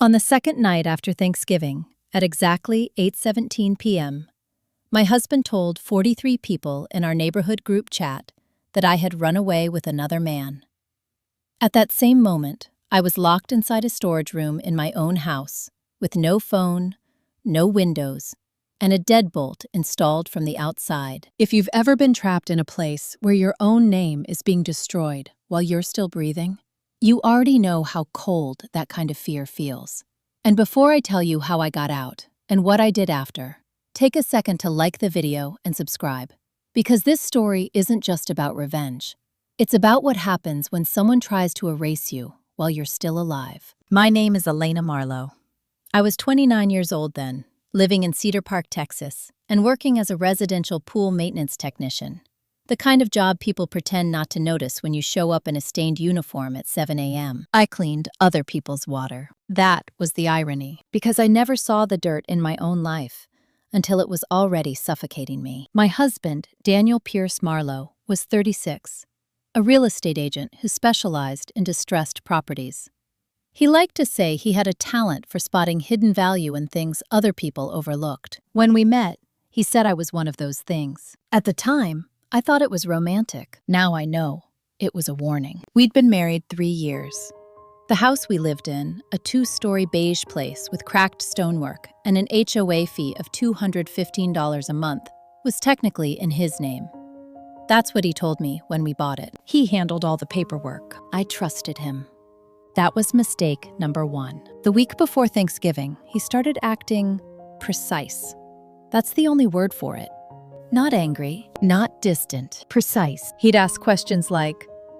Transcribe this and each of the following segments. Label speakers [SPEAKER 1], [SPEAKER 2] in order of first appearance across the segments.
[SPEAKER 1] On the second night after Thanksgiving, at exactly 8:17 p.m., my husband told 43 people in our neighborhood group chat that I had run away with another man. At that same moment, I was locked inside a storage room in my own house, with no phone, no windows, and a deadbolt installed from the outside. If you've ever been trapped in a place where your own name is being destroyed while you're still breathing, you already know how cold that kind of fear feels. And before I tell you how I got out and what I did after, take a second to like the video and subscribe, because this story isn't just about revenge. It's about what happens when someone tries to erase you while you're still alive. My name is Elena Marlowe. I was 29 years old then, living in Cedar Park, Texas, and working as a residential pool maintenance technician. The kind of job people pretend not to notice when you show up in a stained uniform at 7 a.m. I cleaned other people's water. That was the irony, because I never saw the dirt in my own life until it was already suffocating me. My husband, Daniel Pierce Marlowe, was 36, a real estate agent who specialized in distressed properties. He liked to say he had a talent for spotting hidden value in things other people overlooked. When we met, he said I was one of those things. At the time, I thought it was romantic. Now I know it was a warning. We'd been married 3 years. The house we lived in, a 2-story beige place with cracked stonework and an HOA fee of $215 a month, was technically in his name. That's what he told me when we bought it. He handled all the paperwork. I trusted him. That was mistake number 1. The week before Thanksgiving, he started acting precise. That's the only word for it. Not angry, not distant, precise. He'd ask questions like,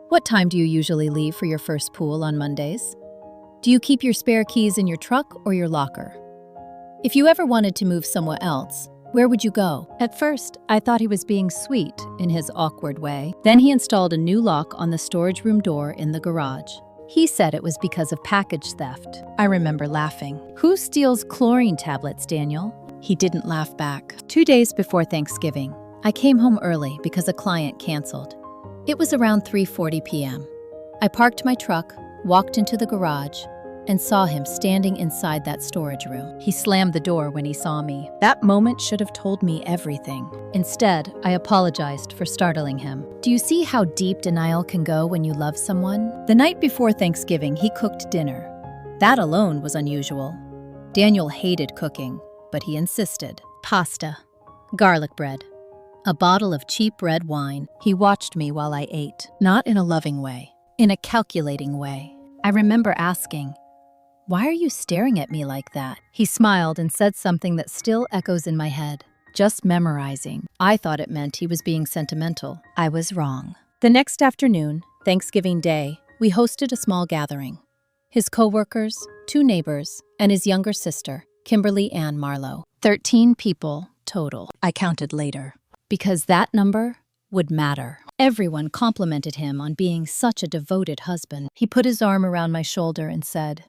[SPEAKER 1] "What time do you usually leave for your first pool on Mondays? Do you keep your spare keys in your truck or your locker? If you ever wanted to move somewhere else, where would you go?" At first, I thought he was being sweet in his awkward way. Then he installed a new lock on the storage room door in the garage. He said it was because of package theft. I remember laughing. "Who steals chlorine tablets, Daniel?" He didn't laugh back. 2 days before Thanksgiving, I came home early because a client canceled. It was around 3:40 p.m. I parked my truck, walked into the garage, and saw him standing inside that storage room. He slammed the door when he saw me. That moment should have told me everything. Instead, I apologized for startling him. Do you see how deep denial can go when you love someone? The night before Thanksgiving, he cooked dinner. That alone was unusual. Daniel hated cooking, but he insisted. Pasta, garlic bread, a bottle of cheap red wine. He watched me while I ate, not in a loving way, in a calculating way. I remember asking, "Why are you staring at me like that?" He smiled and said something that still echoes in my head. "Just memorizing." I thought it meant he was being sentimental. I was wrong. The next afternoon, Thanksgiving Day, we hosted a small gathering. His coworkers, 2 neighbors, and his younger sister, Kimberly Ann Marlowe. 13 people total. I counted later, because that number would matter. Everyone complimented him on being such a devoted husband. He put his arm around my shoulder and said,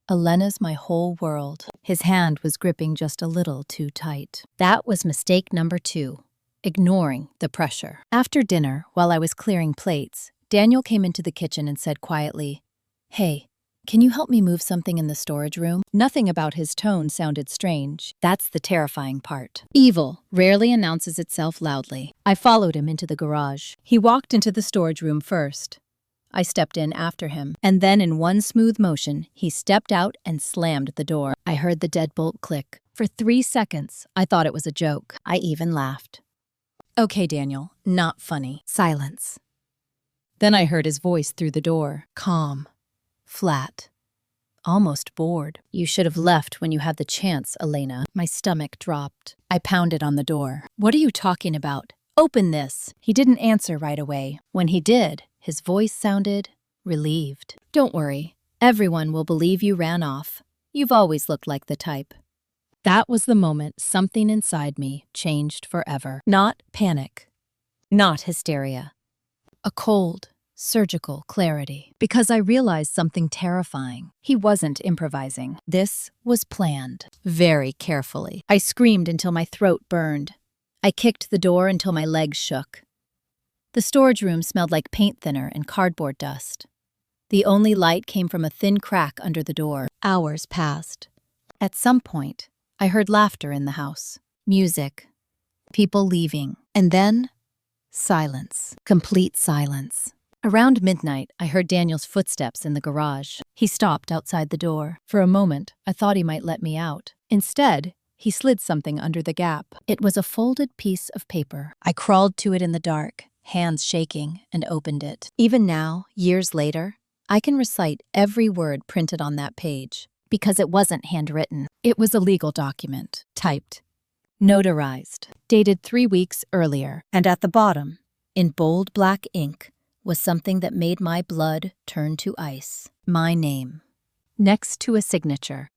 [SPEAKER 1] "Elena's my whole world." His hand was gripping just a little too tight. That was mistake number 2, ignoring the pressure. After dinner, while I was clearing plates, Daniel came into the kitchen and said quietly, "Hey, can you help me move something in the storage room?" Nothing about his tone sounded strange. That's the terrifying part. Evil rarely announces itself loudly. I followed him into the garage. He walked into the storage room first. I stepped in after him, and then in one smooth motion, he stepped out and slammed the door. I heard the deadbolt click. For 3 seconds, I thought it was a joke. I even laughed. "Okay, Daniel, not funny." Silence. Then I heard his voice through the door, calm, flat, almost bored. "You should have left when you had the chance, Elena." My stomach dropped. I pounded on the door. "What are you talking about? Open this." He didn't answer right away. When he did, his voice sounded relieved. "Don't worry. Everyone will believe you ran off. You've always looked like the type." That was the moment something inside me changed forever. Not panic. Not hysteria. A cold, surgical clarity. Because I realized something terrifying. He wasn't improvising. This was planned. Very carefully. I screamed until my throat burned. I kicked the door until my legs shook. The storage room smelled like paint thinner and cardboard dust. The only light came from a thin crack under the door. Hours passed. At some point, I heard laughter in the house, music, people leaving, and then silence, complete silence. Around midnight, I heard Daniel's footsteps in the garage. He stopped outside the door. For a moment, I thought he might let me out. Instead, he slid something under the gap. It was a folded piece of paper. I crawled to it in the dark, hands shaking, and opened it. Even now, years later, I can recite every word printed on that page, because it wasn't handwritten. It was a legal document, typed, notarized, dated 3 weeks earlier, and at the bottom, in bold black ink, was something that made my blood turn to ice. My name. Next to a signature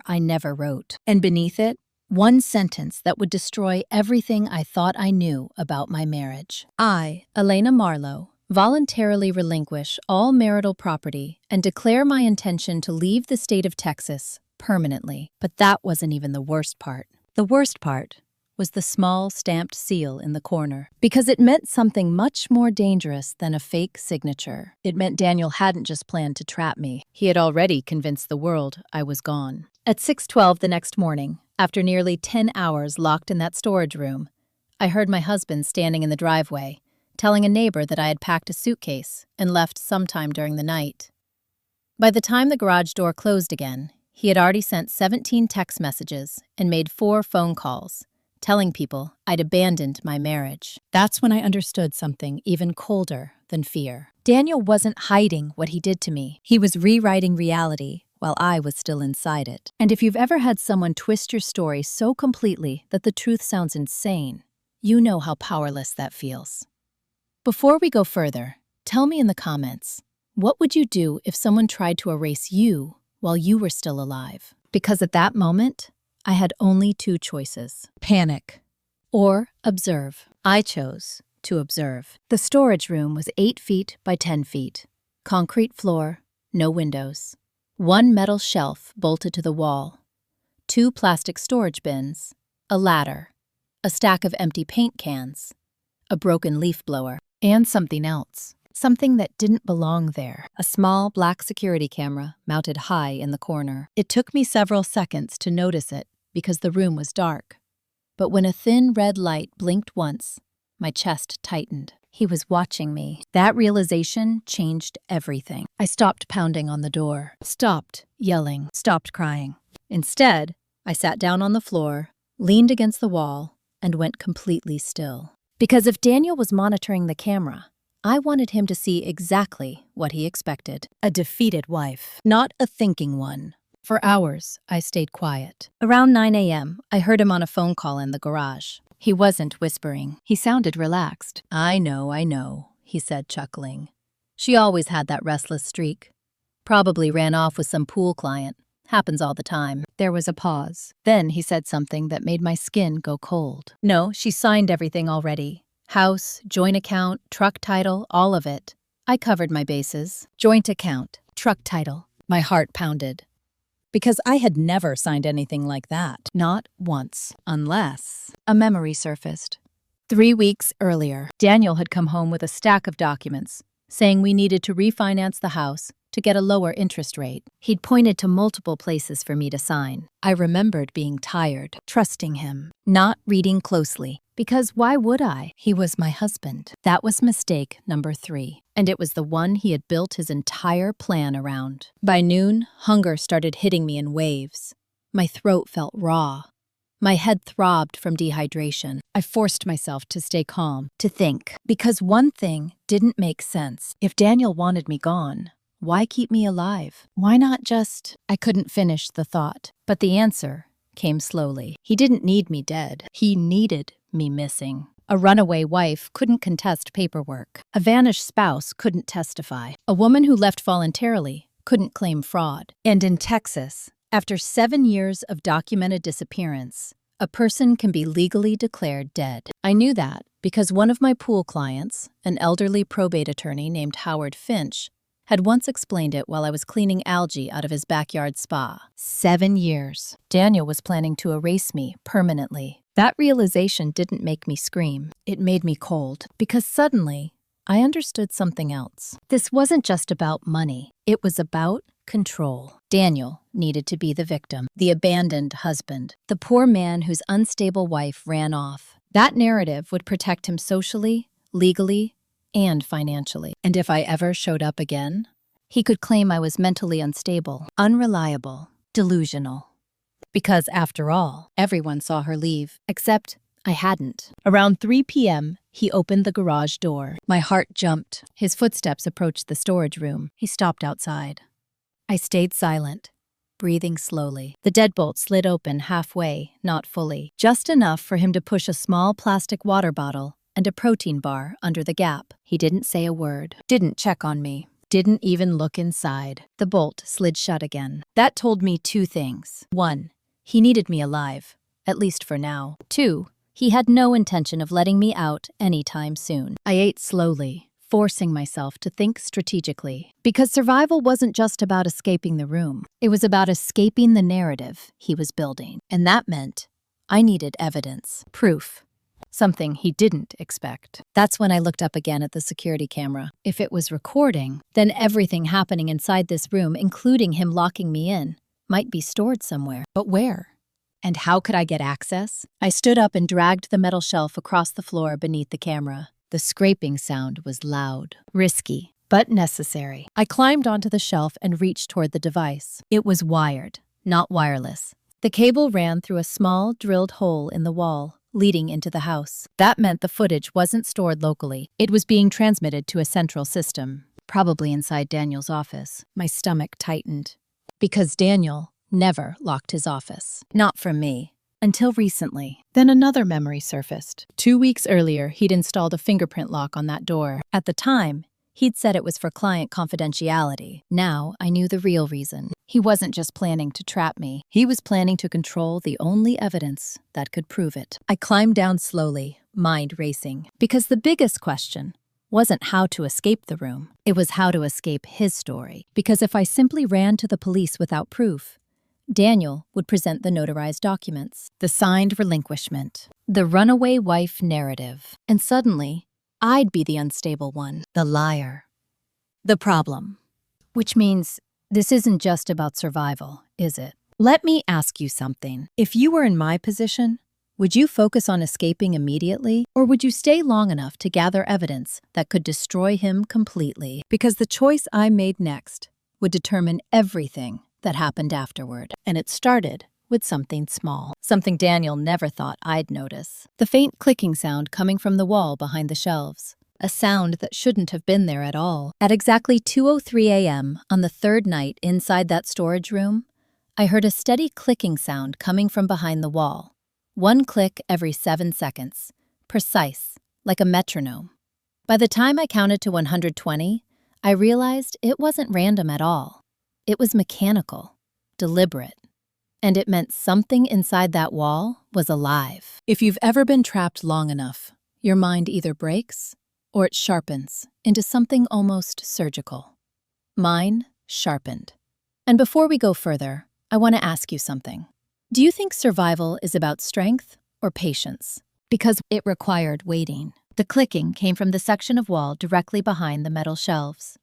[SPEAKER 1] I never wrote. And beneath it, one sentence that would destroy everything I thought I knew about my marriage. I, Elena Marlowe, voluntarily relinquish all marital property and declare my intention to leave the state of Texas permanently. But that wasn't even the worst part. The worst part was the small stamped seal in the corner, because it meant something much more dangerous than a fake signature. It meant Daniel hadn't just planned to trap me. He had already convinced the world I was gone. At 6:12 the next morning, after nearly 10 hours locked in that storage room, I heard my husband standing in the driveway, telling a neighbor that I had packed a suitcase and left sometime during the night. By the time the garage door closed again, he had already sent 17 text messages and made 4 phone calls, telling people I'd abandoned my marriage. That's when I understood something even colder than fear. Daniel wasn't hiding what he did to me. He was rewriting reality while I was still inside it. And if you've ever had someone twist your story so completely that the truth sounds insane, you know how powerless that feels. Before we go further, tell me in the comments, what would you do if someone tried to erase you while you were still alive? Because at that moment, I had only 2 choices: panic or observe. I chose to observe. The storage room was 8 feet by 10 feet, concrete floor, no windows, 1 metal shelf bolted to the wall, 2 plastic storage bins, a ladder, a stack of empty paint cans, a broken leaf blower, and something else. Something that didn't belong there. A small black security camera mounted high in the corner. It took me several seconds to notice it because the room was dark. But when a thin red light blinked once, my chest tightened. He was watching me. That realization changed everything. I stopped pounding on the door, stopped yelling, stopped crying. Instead, I sat down on the floor, leaned against the wall, and went completely still. Because if Daniel was monitoring the camera, I wanted him to see exactly what he expected. A defeated wife, not a thinking one. For hours, I stayed quiet. Around 9 a.m., I heard him on a phone call in the garage. He wasn't whispering. He sounded relaxed. I know, he said, chuckling. She always had that restless streak. Probably ran off with some pool client. Happens all the time. There was a pause. Then he said something that made my skin go cold. No, she signed everything already. House, joint account, truck title, all of it. I covered my bases. Joint account, truck title. My heart pounded. Because I had never signed anything like that. Not once. Unless a memory surfaced. 3 weeks earlier, Daniel had come home with a stack of documents, saying we needed to refinance the house to get a lower interest rate. He'd pointed to multiple places for me to sign. I remembered being tired, trusting him, not reading closely. Because why would I? He was my husband. That was mistake number 3. And it was the one he had built his entire plan around. By noon, hunger started hitting me in waves. My throat felt raw. My head throbbed from dehydration. I forced myself to stay calm, to think. Because one thing didn't make sense. If Daniel wanted me gone, why keep me alive? Why not just... I couldn't finish the thought. But the answer came slowly. He didn't need me dead. He needed me missing. A runaway wife couldn't contest paperwork. A vanished spouse couldn't testify. A woman who left voluntarily couldn't claim fraud. And in Texas, after 7 years of documented disappearance, a person can be legally declared dead. I knew that because one of my pool clients, an elderly probate attorney named Howard Finch, had once explained it while I was cleaning algae out of his backyard spa. 7 years. Daniel was planning to erase me permanently. That realization didn't make me scream. It made me cold. Because suddenly, I understood something else. This wasn't just about money. It was about control. Daniel needed to be the victim, the abandoned husband, the poor man whose unstable wife ran off. That narrative would protect him socially, legally, and financially. And if I ever showed up again, he could claim I was mentally unstable, unreliable, delusional. Because after all, everyone saw her leave, except I hadn't. Around 3 p.m., he opened the garage door. My heart jumped. His footsteps approached the storage room. He stopped outside. I stayed silent, breathing slowly. The deadbolt slid open halfway, not fully, just enough for him to push a small plastic water bottle and a protein bar under the gap. He didn't say a word, didn't check on me, didn't even look inside. The bolt slid shut again. That told me two things. 1, he needed me alive, at least for now. 2, he had no intention of letting me out anytime soon. I ate slowly, forcing myself to think strategically. Because survival wasn't just about escaping the room. It was about escaping the narrative he was building. And that meant I needed evidence, proof. Something he didn't expect. That's when I looked up again at the security camera. If it was recording, then everything happening inside this room, including him locking me in, might be stored somewhere. But where? And how could I get access? I stood up and dragged the metal shelf across the floor beneath the camera. The scraping sound was loud, risky, but necessary. I climbed onto the shelf and reached toward the device. It was wired, not wireless. The cable ran through a small, drilled hole in the wall, leading into the house. That meant the footage wasn't stored locally. It was being transmitted to a central system, probably inside Daniel's office. My stomach tightened. Because Daniel never locked his office. Not from me. Until recently. Then another memory surfaced. 2 weeks earlier, he'd installed a fingerprint lock on that door. At the time, he'd said it was for client confidentiality. Now, I knew the real reason. He wasn't just planning to trap me. He was planning to control the only evidence that could prove it. I climbed down slowly, mind racing. Because the biggest question wasn't how to escape the room. It was how to escape his story. Because if I simply ran to the police without proof, Daniel would present the notarized documents, the signed relinquishment, the runaway wife narrative, and suddenly, I'd be the unstable one, the liar, the problem. Which means this isn't just about survival, is it? Let me ask you something. If you were in my position, would you focus on escaping immediately, or would you stay long enough to gather evidence that could destroy him completely? Because the choice I made next would determine everything that happened afterward. And it started with something small, something Daniel never thought I'd notice. The faint clicking sound coming from the wall behind the shelves. A sound that shouldn't have been there at all. At exactly 2:03 a.m. on the third night inside that storage room, I heard a steady clicking sound coming from behind the wall. One click every 7 seconds. Precise, like a metronome. By the time I counted to 120, I realized it wasn't random at all. It was mechanical, deliberate, and it meant something inside that wall was alive. If you've ever been trapped long enough, your mind either breaks or it sharpens into something almost surgical. Mine sharpened. And before we go further, I want to ask you something. Do you think survival is about strength or patience? Because it required waiting. The clicking came from the section of wall directly behind the metal shelves.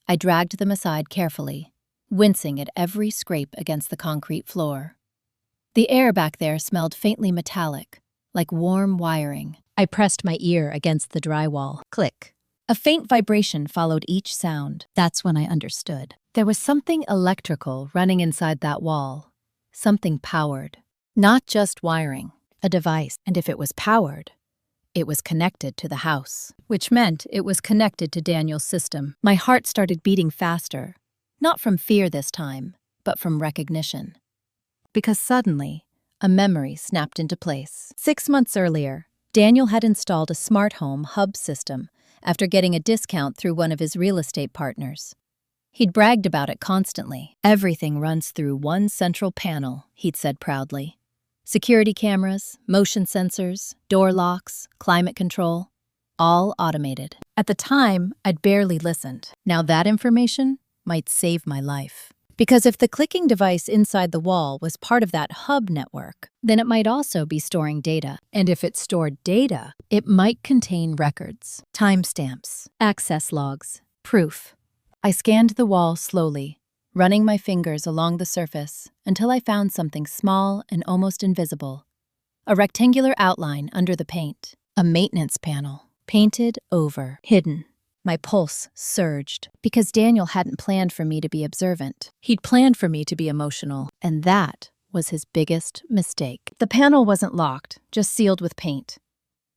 [SPEAKER 1] I dragged them aside carefully, wincing at every scrape against the concrete floor. The air back there smelled faintly metallic, like warm wiring. I pressed my ear against the drywall. Click. A faint vibration followed each sound. That's when I understood. There was something electrical running inside that wall. Something powered. Not just wiring, a device. And if it was powered, it was connected to the house, which meant it was connected to Daniel's system. My heart started beating faster. Not from fear this time, but from recognition. Because suddenly, a memory snapped into place. 6 months earlier, Daniel had installed a smart home hub system after getting a discount through one of his real estate partners. He'd bragged about it constantly. Everything runs through one central panel, he'd said proudly. Security cameras, motion sensors, door locks, climate control, all automated. At the time, I'd barely listened. Now that information might save my life. Because if the clicking device inside the wall was part of that hub network, then it might also be storing data. And if it stored data, it might contain records, timestamps, access logs, proof. I scanned the wall slowly, running my fingers along the surface until I found something small and almost invisible. A rectangular outline under the paint. A maintenance panel, painted over, hidden. My pulse surged because Daniel hadn't planned for me to be observant. He'd planned for me to be emotional, and that was his biggest mistake. The panel wasn't locked, just sealed with paint.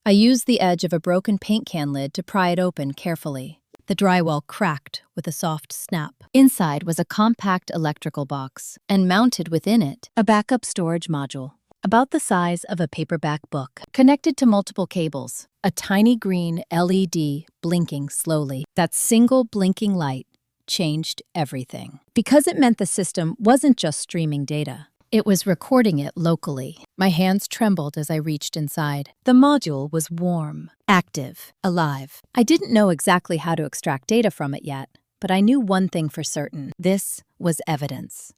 [SPEAKER 1] I used the edge of a broken paint can lid to pry it open carefully. The drywall cracked with a soft snap. Inside was a compact electrical box, and mounted within it, a backup storage module, about the size of a paperback book, connected to multiple cables. A tiny green LED blinking slowly. That single blinking light changed everything. Because it meant the system wasn't just streaming data. It was recording it locally. My hands trembled as I reached inside. The module was warm, active, alive. I didn't know exactly how to extract data from it yet, but I knew one thing for certain. This was evidence.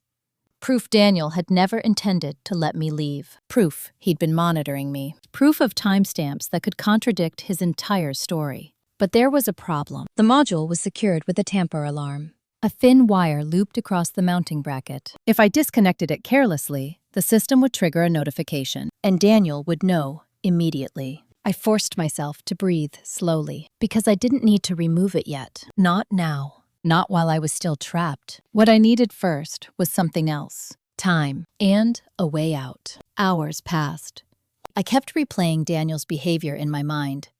[SPEAKER 1] Proof Daniel had never intended to let me leave. Proof he'd been monitoring me. Proof of timestamps that could contradict his entire story. But there was a problem. The module was secured with a tamper alarm. A thin wire looped across the mounting bracket. If I disconnected it carelessly, the system would trigger a notification, and Daniel would know immediately. I forced myself to breathe slowly, because I didn't need to remove it yet. Not now. Not while I was still trapped. What I needed first was something else. Time. And a way out. Hours passed. I kept replaying Daniel's behavior in my mind,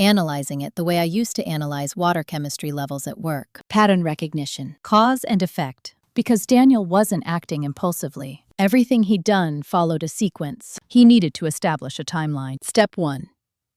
[SPEAKER 1] analyzing it the way I used to analyze water chemistry levels at work. Pattern recognition. Cause and effect. Because Daniel wasn't acting impulsively. Everything he'd done followed a sequence. He needed to establish a timeline. Step 1.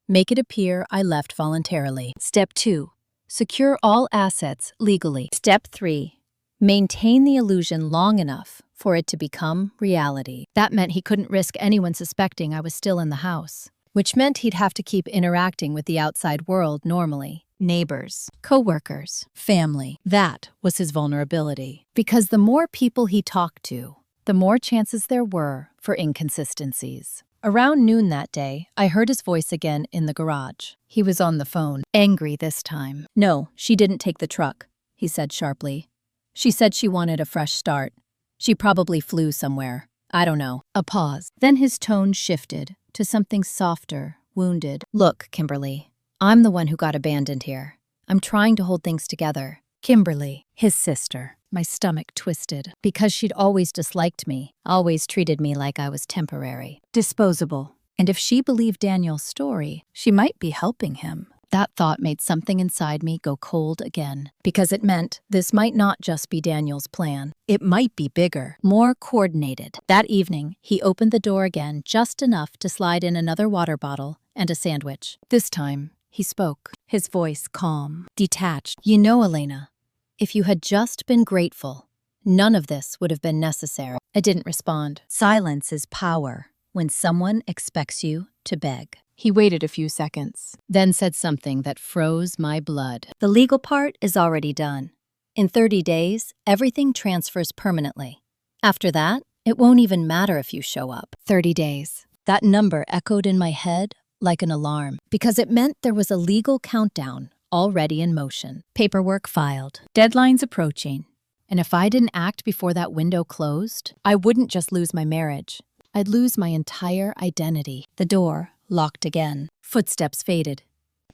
[SPEAKER 1] Make it appear I left voluntarily. Step 2. Secure all assets legally. Step 3. Maintain the illusion long enough for it to become reality. That meant he couldn't risk anyone suspecting I was still in the house, which meant he'd have to keep interacting with the outside world normally. Neighbors, co-workers, family. That was his vulnerability. Because the more people he talked to, the more chances there were for inconsistencies. Around noon that day, I heard his voice again in the garage. He was on the phone, angry this time. "No, she didn't take the truck," he said sharply. "She said she wanted a fresh start. She probably flew somewhere. I don't know." A pause. Then his tone shifted to something softer, wounded. "Look, Kimberly, I'm the one who got abandoned here. I'm trying to hold things together." Kimberly, his sister. My stomach twisted, because she'd always disliked me, always treated me like I was temporary, disposable. And if she believed Daniel's story, she might be helping him. That thought made something inside me go cold again, because it meant this might not just be Daniel's plan. It might be bigger, more coordinated. That evening, he opened the door again just enough to slide in another water bottle and a sandwich. This time, he spoke, his voice calm, detached. "You know, Elena, if you had just been grateful, none of this would have been necessary." I didn't respond. Silence is power when someone expects you to beg. He waited a few seconds, then said something that froze my blood. "The legal part is already done. In 30 days, everything transfers permanently. After that, it won't even matter if you show up." 30 days. That number echoed in my head like an alarm, because it meant there was a legal countdown already in motion. Paperwork filed, deadlines approaching. And if I didn't act before that window closed, I wouldn't just lose my marriage. I'd lose my entire identity. The door locked again. Footsteps faded.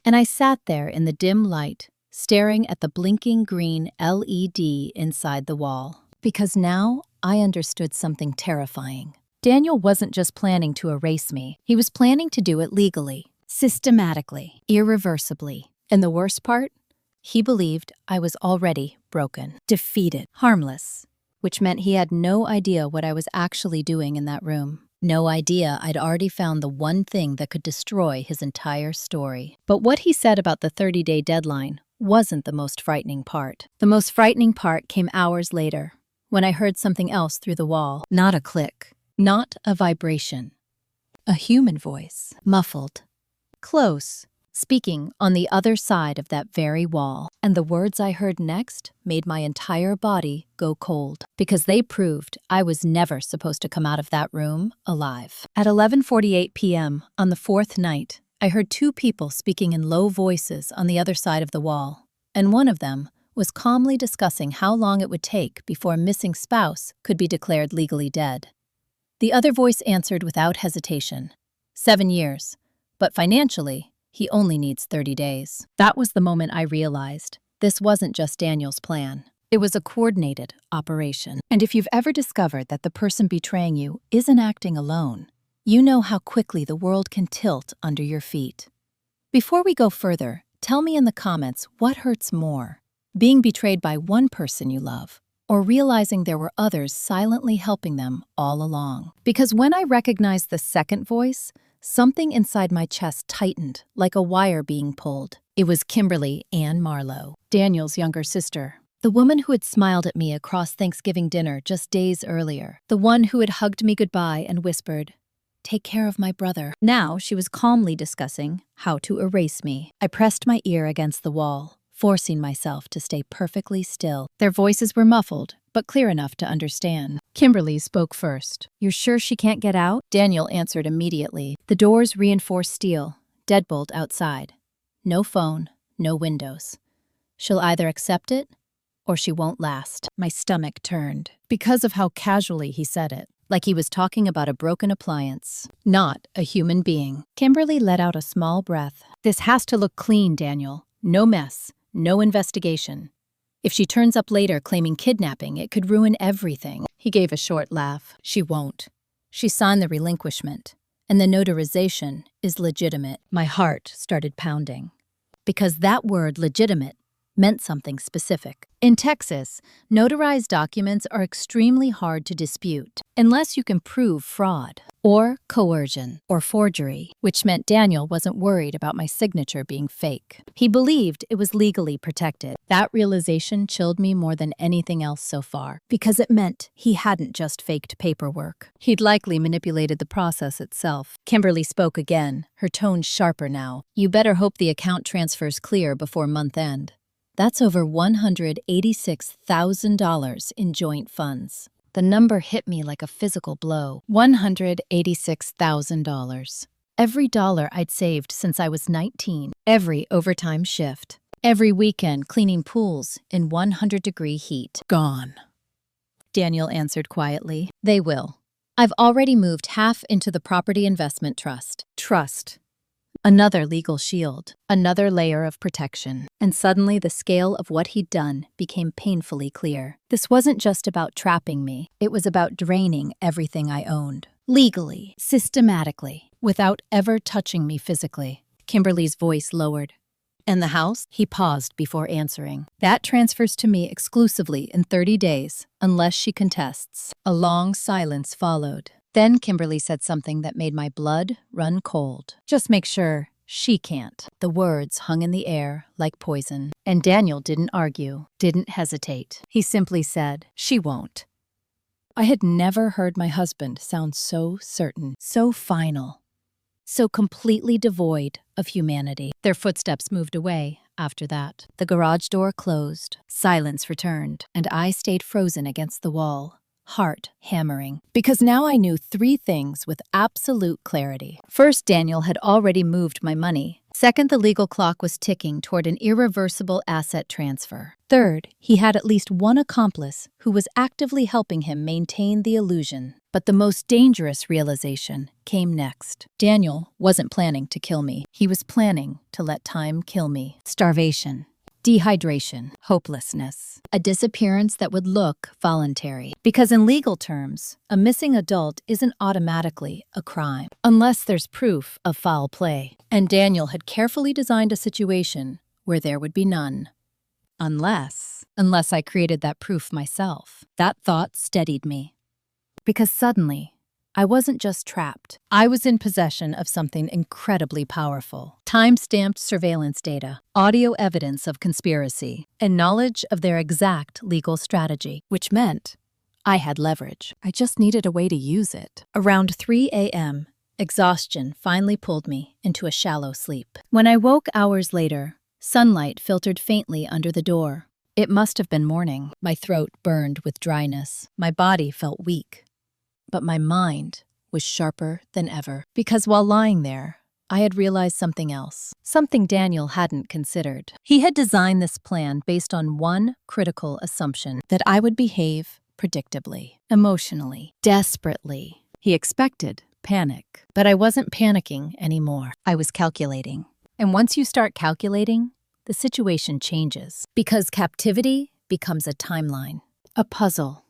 [SPEAKER 1] And I sat there in the dim light, staring at the blinking green LED inside the wall. Because now I understood something terrifying. Daniel wasn't just planning to erase me. He was planning to do it legally, systematically, irreversibly. And the worst part? He believed I was already broken, defeated, harmless, which meant he had no idea what I was actually doing in that room. No idea I'd already found the one thing that could destroy his entire story. But what he said about the 30-day deadline wasn't the most frightening part. The most frightening part came hours later, when I heard something else through the wall. Not a click, not a vibration. A human voice, muffled, close, speaking on the other side of that very wall. And the words I heard next made my entire body go cold, because they proved I was never supposed to come out of that room alive. At 11:48 p.m. on the fourth night, I heard two people speaking in low voices on the other side of the wall, and one of them was calmly discussing how long it would take before a missing spouse could be declared legally dead. The other voice answered without hesitation, 7 years, but financially, he only needs 30 days. That was the moment I realized this wasn't just Daniel's plan. It was a coordinated operation. And if you've ever discovered that the person betraying you isn't acting alone, you know how quickly the world can tilt under your feet. Before we go further, tell me in the comments what hurts more: being betrayed by one person you love, or realizing there were others silently helping them all along. Because when I recognized the second voice, something inside my chest tightened like a wire being pulled. It was Kimberly Ann Marlowe, Daniel's younger sister. The woman who had smiled at me across Thanksgiving dinner just days earlier. The one who had hugged me goodbye and whispered, "Take care of my brother." Now she was calmly discussing how to erase me. I pressed my ear against the wall, forcing myself to stay perfectly still. Their voices were muffled, but clear enough to understand. Kimberly spoke first. "You're sure she can't get out?" Daniel answered immediately. "The door's reinforced steel, deadbolt outside. No phone, no windows. She'll either accept it, or she won't last." My stomach turned, because of how casually he said it, like he was talking about a broken appliance, not a human being. Kimberly let out a small breath. "This has to look clean, Daniel. No mess. No investigation. If she turns up later claiming kidnapping, it could ruin everything." He gave a short laugh. "She won't. She signed the relinquishment, and the notarization is legitimate." My heart started pounding, because that word legitimate meant something specific. In Texas, notarized documents are extremely hard to dispute, unless you can prove fraud, or coercion, or forgery, which meant Daniel wasn't worried about my signature being fake. He believed it was legally protected. That realization chilled me more than anything else so far, because it meant he hadn't just faked paperwork. He'd likely manipulated the process itself. Kimberly spoke again, her tone sharper now. "You better hope the account transfers clear before month end. That's over $186,000 in joint funds." The number hit me like a physical blow. $186,000. Every dollar I'd saved since I was 19. Every overtime shift. Every weekend cleaning pools in 100-degree heat. Gone. Daniel answered quietly. "They will. I've already moved half into the property investment trust." Trust. Another legal shield, another layer of protection. And suddenly the scale of what he'd done became painfully clear. This wasn't just about trapping me. It was about draining everything I owned. Legally, systematically, without ever touching me physically. Kimberly's voice lowered. "And the house?" He paused before answering. "That transfers to me exclusively in 30 days, unless she contests." A long silence followed. Then Kimberly said something that made my blood run cold. "Just make sure she can't." The words hung in the air like poison. And Daniel didn't argue, didn't hesitate. He simply said, "She won't." I had never heard my husband sound so certain, so final, so completely devoid of humanity. Their footsteps moved away after that. The garage door closed, silence returned, and I stayed frozen against the wall, heart hammering. Because now I knew 3 things with absolute clarity. First, Daniel had already moved my money. Second, the legal clock was ticking toward an irreversible asset transfer. Third, he had at least one accomplice who was actively helping him maintain the illusion. But the most dangerous realization came next. Daniel wasn't planning to kill me. He was planning to let time kill me. Starvation. Dehydration, hopelessness, a disappearance that would look voluntary. Because in legal terms, a missing adult isn't automatically a crime, unless there's proof of foul play. And Daniel had carefully designed a situation where there would be none. Unless I created that proof myself. That thought steadied me. Because suddenly, I wasn't just trapped. I was in possession of something incredibly powerful. Time-stamped surveillance data, audio evidence of conspiracy, and knowledge of their exact legal strategy, which meant I had leverage. I just needed a way to use it. Around 3 a.m., Exhaustion finally pulled me into a shallow sleep. When I woke hours later, sunlight filtered faintly under the door. It must have been morning. My throat burned with dryness. My body felt weak. But my mind was sharper than ever. Because while lying there, I had realized something else. Something Daniel hadn't considered. He had designed this plan based on one critical assumption: that I would behave predictably, emotionally, desperately. He expected panic. But I wasn't panicking anymore. I was calculating. And once you start calculating, the situation changes. Because captivity becomes a timeline, a puzzle,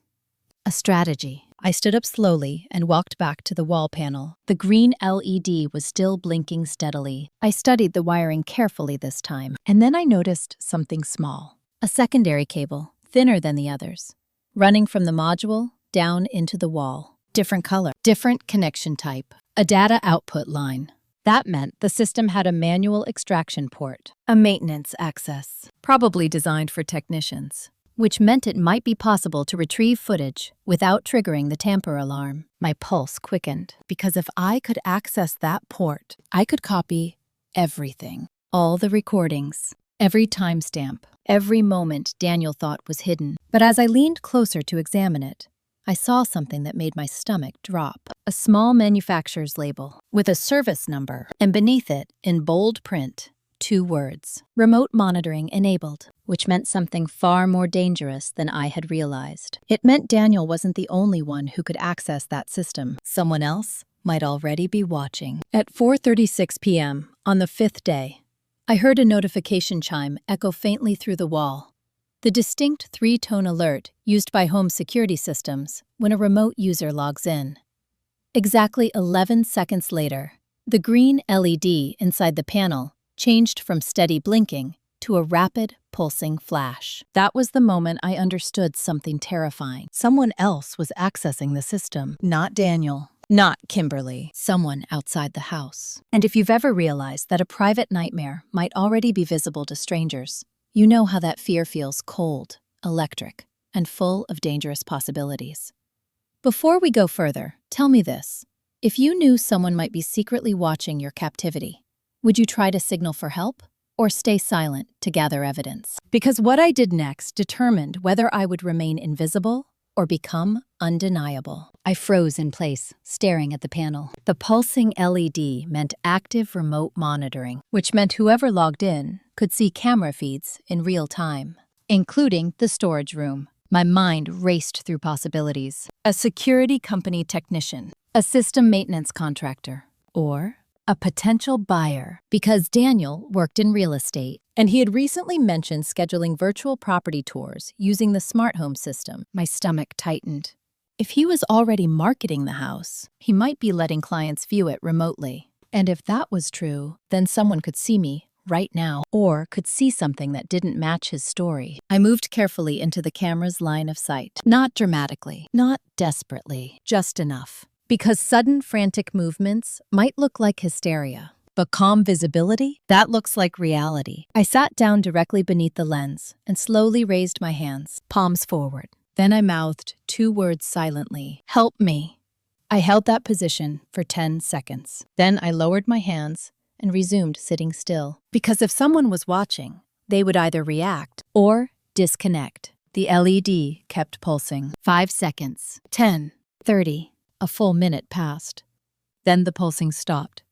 [SPEAKER 1] a strategy. I stood up slowly and walked back to the wall panel. The green LED was still blinking steadily. I studied the wiring carefully this time, and then I noticed something small. A secondary cable, thinner than the others, running from the module down into the wall. Different color, different connection type, a data output line. That meant the system had a manual extraction port, a maintenance access, probably designed for technicians, which meant it might be possible to retrieve footage without triggering the tamper alarm. My pulse quickened, because if I could access that port, I could copy everything. All the recordings, every timestamp, every moment Daniel thought was hidden. But as I leaned closer to examine it, I saw something that made my stomach drop. A small manufacturer's label with a service number, and beneath it, in bold print, 2 words: remote monitoring enabled, which meant something far more dangerous than I had realized. It meant Daniel wasn't the only one who could access that system. Someone else might already be watching. At 4:36 p.m. on the 5th day, I heard a notification chime echo faintly through the wall. The distinct 3-tone alert used by home security systems when a remote user logs in. Exactly 11 seconds later, the green LED inside the panel changed from steady blinking to a rapid, pulsing flash. That was the moment I understood something terrifying. Someone else was accessing the system. Not Daniel. Not Kimberly. Someone outside the house. And if you've ever realized that a private nightmare might already be visible to strangers, you know how that fear feels: cold, electric, and full of dangerous possibilities. Before we go further, tell me this. If you knew someone might be secretly watching your captivity, would you try to signal for help or stay silent to gather evidence? Because what I did next determined whether I would remain invisible or become undeniable. I froze in place, staring at the panel. The pulsing LED meant active remote monitoring, which meant whoever logged in could see camera feeds in real time, including the storage room. My mind raced through possibilities. A security company technician, a system maintenance contractor, or a potential buyer, because Daniel worked in real estate, and he had recently mentioned scheduling virtual property tours using the smart home system. My stomach tightened. If he was already marketing the house, he might be letting clients view it remotely. And if that was true, then someone could see me right now, or could see something that didn't match his story. I moved carefully into the camera's line of sight. Not dramatically, not desperately, just enough. Because sudden frantic movements might look like hysteria, but calm visibility, that looks like reality. I sat down directly beneath the lens and slowly raised my hands, palms forward. Then I mouthed 2 words silently: "Help me." I held that position for 10 seconds. Then I lowered my hands and resumed sitting still. Because if someone was watching, they would either react or disconnect. The LED kept pulsing. 5 seconds, 10, 30. A full minute passed. Then the pulsing stopped.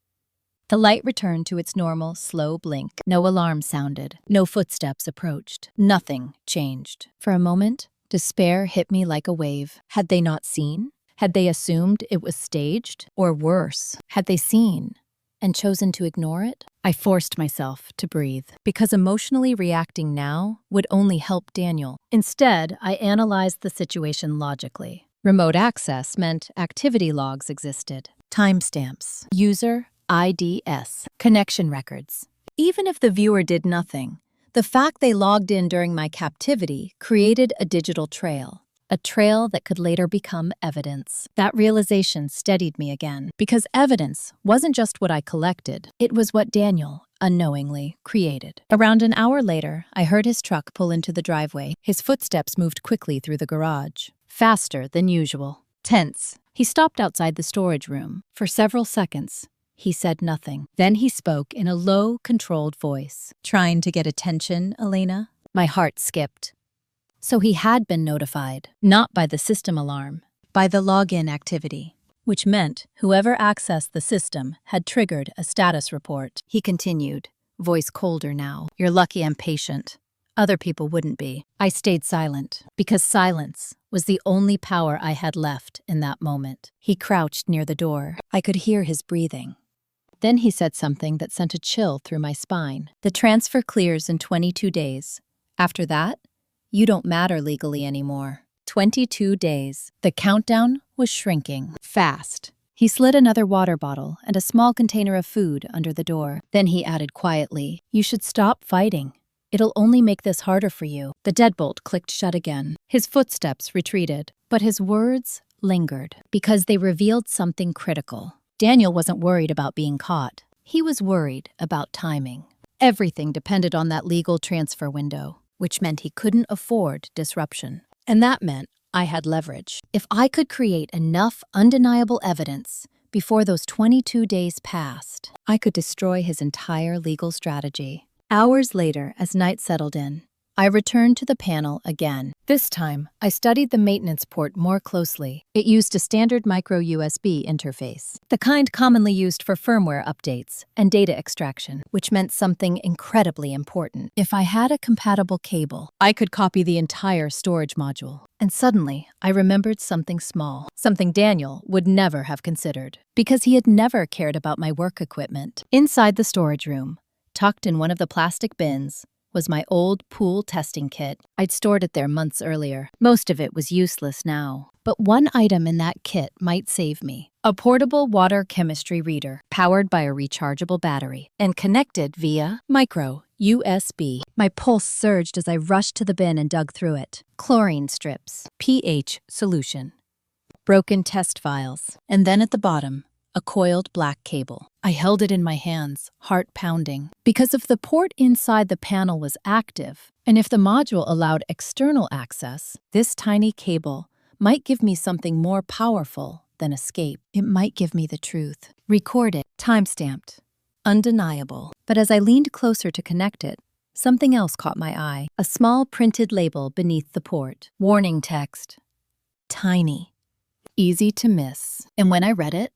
[SPEAKER 1] The light returned to its normal, slow blink. No alarm sounded. No footsteps approached. Nothing changed. For a moment, despair hit me like a wave. Had they not seen? Had they assumed it was staged? Or worse, had they seen and chosen to ignore it? I forced myself to breathe, because emotionally reacting now would only help Daniel. Instead, I analyzed the situation logically. Remote access meant activity logs existed, timestamps, user IDs, connection records. Even if the viewer did nothing, the fact they logged in during my captivity created a digital trail, a trail that could later become evidence. That realization steadied me again, because evidence wasn't just what I collected, it was what Daniel unknowingly created. Around an hour later, I heard his truck pull into the driveway. His footsteps moved quickly through the garage, faster than usual. Tense, He stopped outside the storage room. For several seconds, he said nothing. Then he spoke in a low, controlled voice. "Trying to get attention, Elena?" My heart skipped. So he had been notified, not by the system alarm, by the login activity, which meant whoever accessed the system had triggered a status report. He continued, voice colder now. "You're lucky I'm patient. Other people wouldn't be." I stayed silent, because silence was the only power I had left in that moment. He crouched near the door. I could hear his breathing. Then he said something that sent a chill through my spine. "The transfer clears in 22 days. After that, you don't matter legally anymore." 22 days. The countdown was shrinking. Fast. He slid another water bottle and a small container of food under the door. Then he added quietly, "You should stop fighting. It'll only make this harder for you." The deadbolt clicked shut again. His footsteps retreated, but his words lingered, because they revealed something critical. Daniel wasn't worried about being caught. He was worried about timing. Everything depended on that legal transfer window, which meant he couldn't afford disruption. And that meant I had leverage. If I could create enough undeniable evidence before those 22 days passed, I could destroy his entire legal strategy. Hours later, as night settled in, I returned to the panel again. This time, I studied the maintenance port more closely. It used a standard micro USB interface, the kind commonly used for firmware updates and data extraction, which meant something incredibly important. If I had a compatible cable, I could copy the entire storage module. And suddenly, I remembered something small, something Daniel would never have considered, because he had never cared about my work equipment. Inside the storage room, tucked in one of the plastic bins, was my old pool testing kit. I'd stored it there months earlier. Most of it was useless now. But one item in that kit might save me. A portable water chemistry reader, powered by a rechargeable battery, and connected via micro USB. My pulse surged as I rushed to the bin and dug through it. Chlorine strips, pH solution, broken test files, and then at the bottom, a coiled black cable. I held it in my hands, heart pounding, because if the port inside the panel was active, and if the module allowed external access, this tiny cable might give me something more powerful than escape. It might give me the truth. Recorded, time-stamped, undeniable. But as I leaned closer to connect it, something else caught my eye. A small printed label beneath the port. Warning text. Tiny. Easy to miss. And when I read it,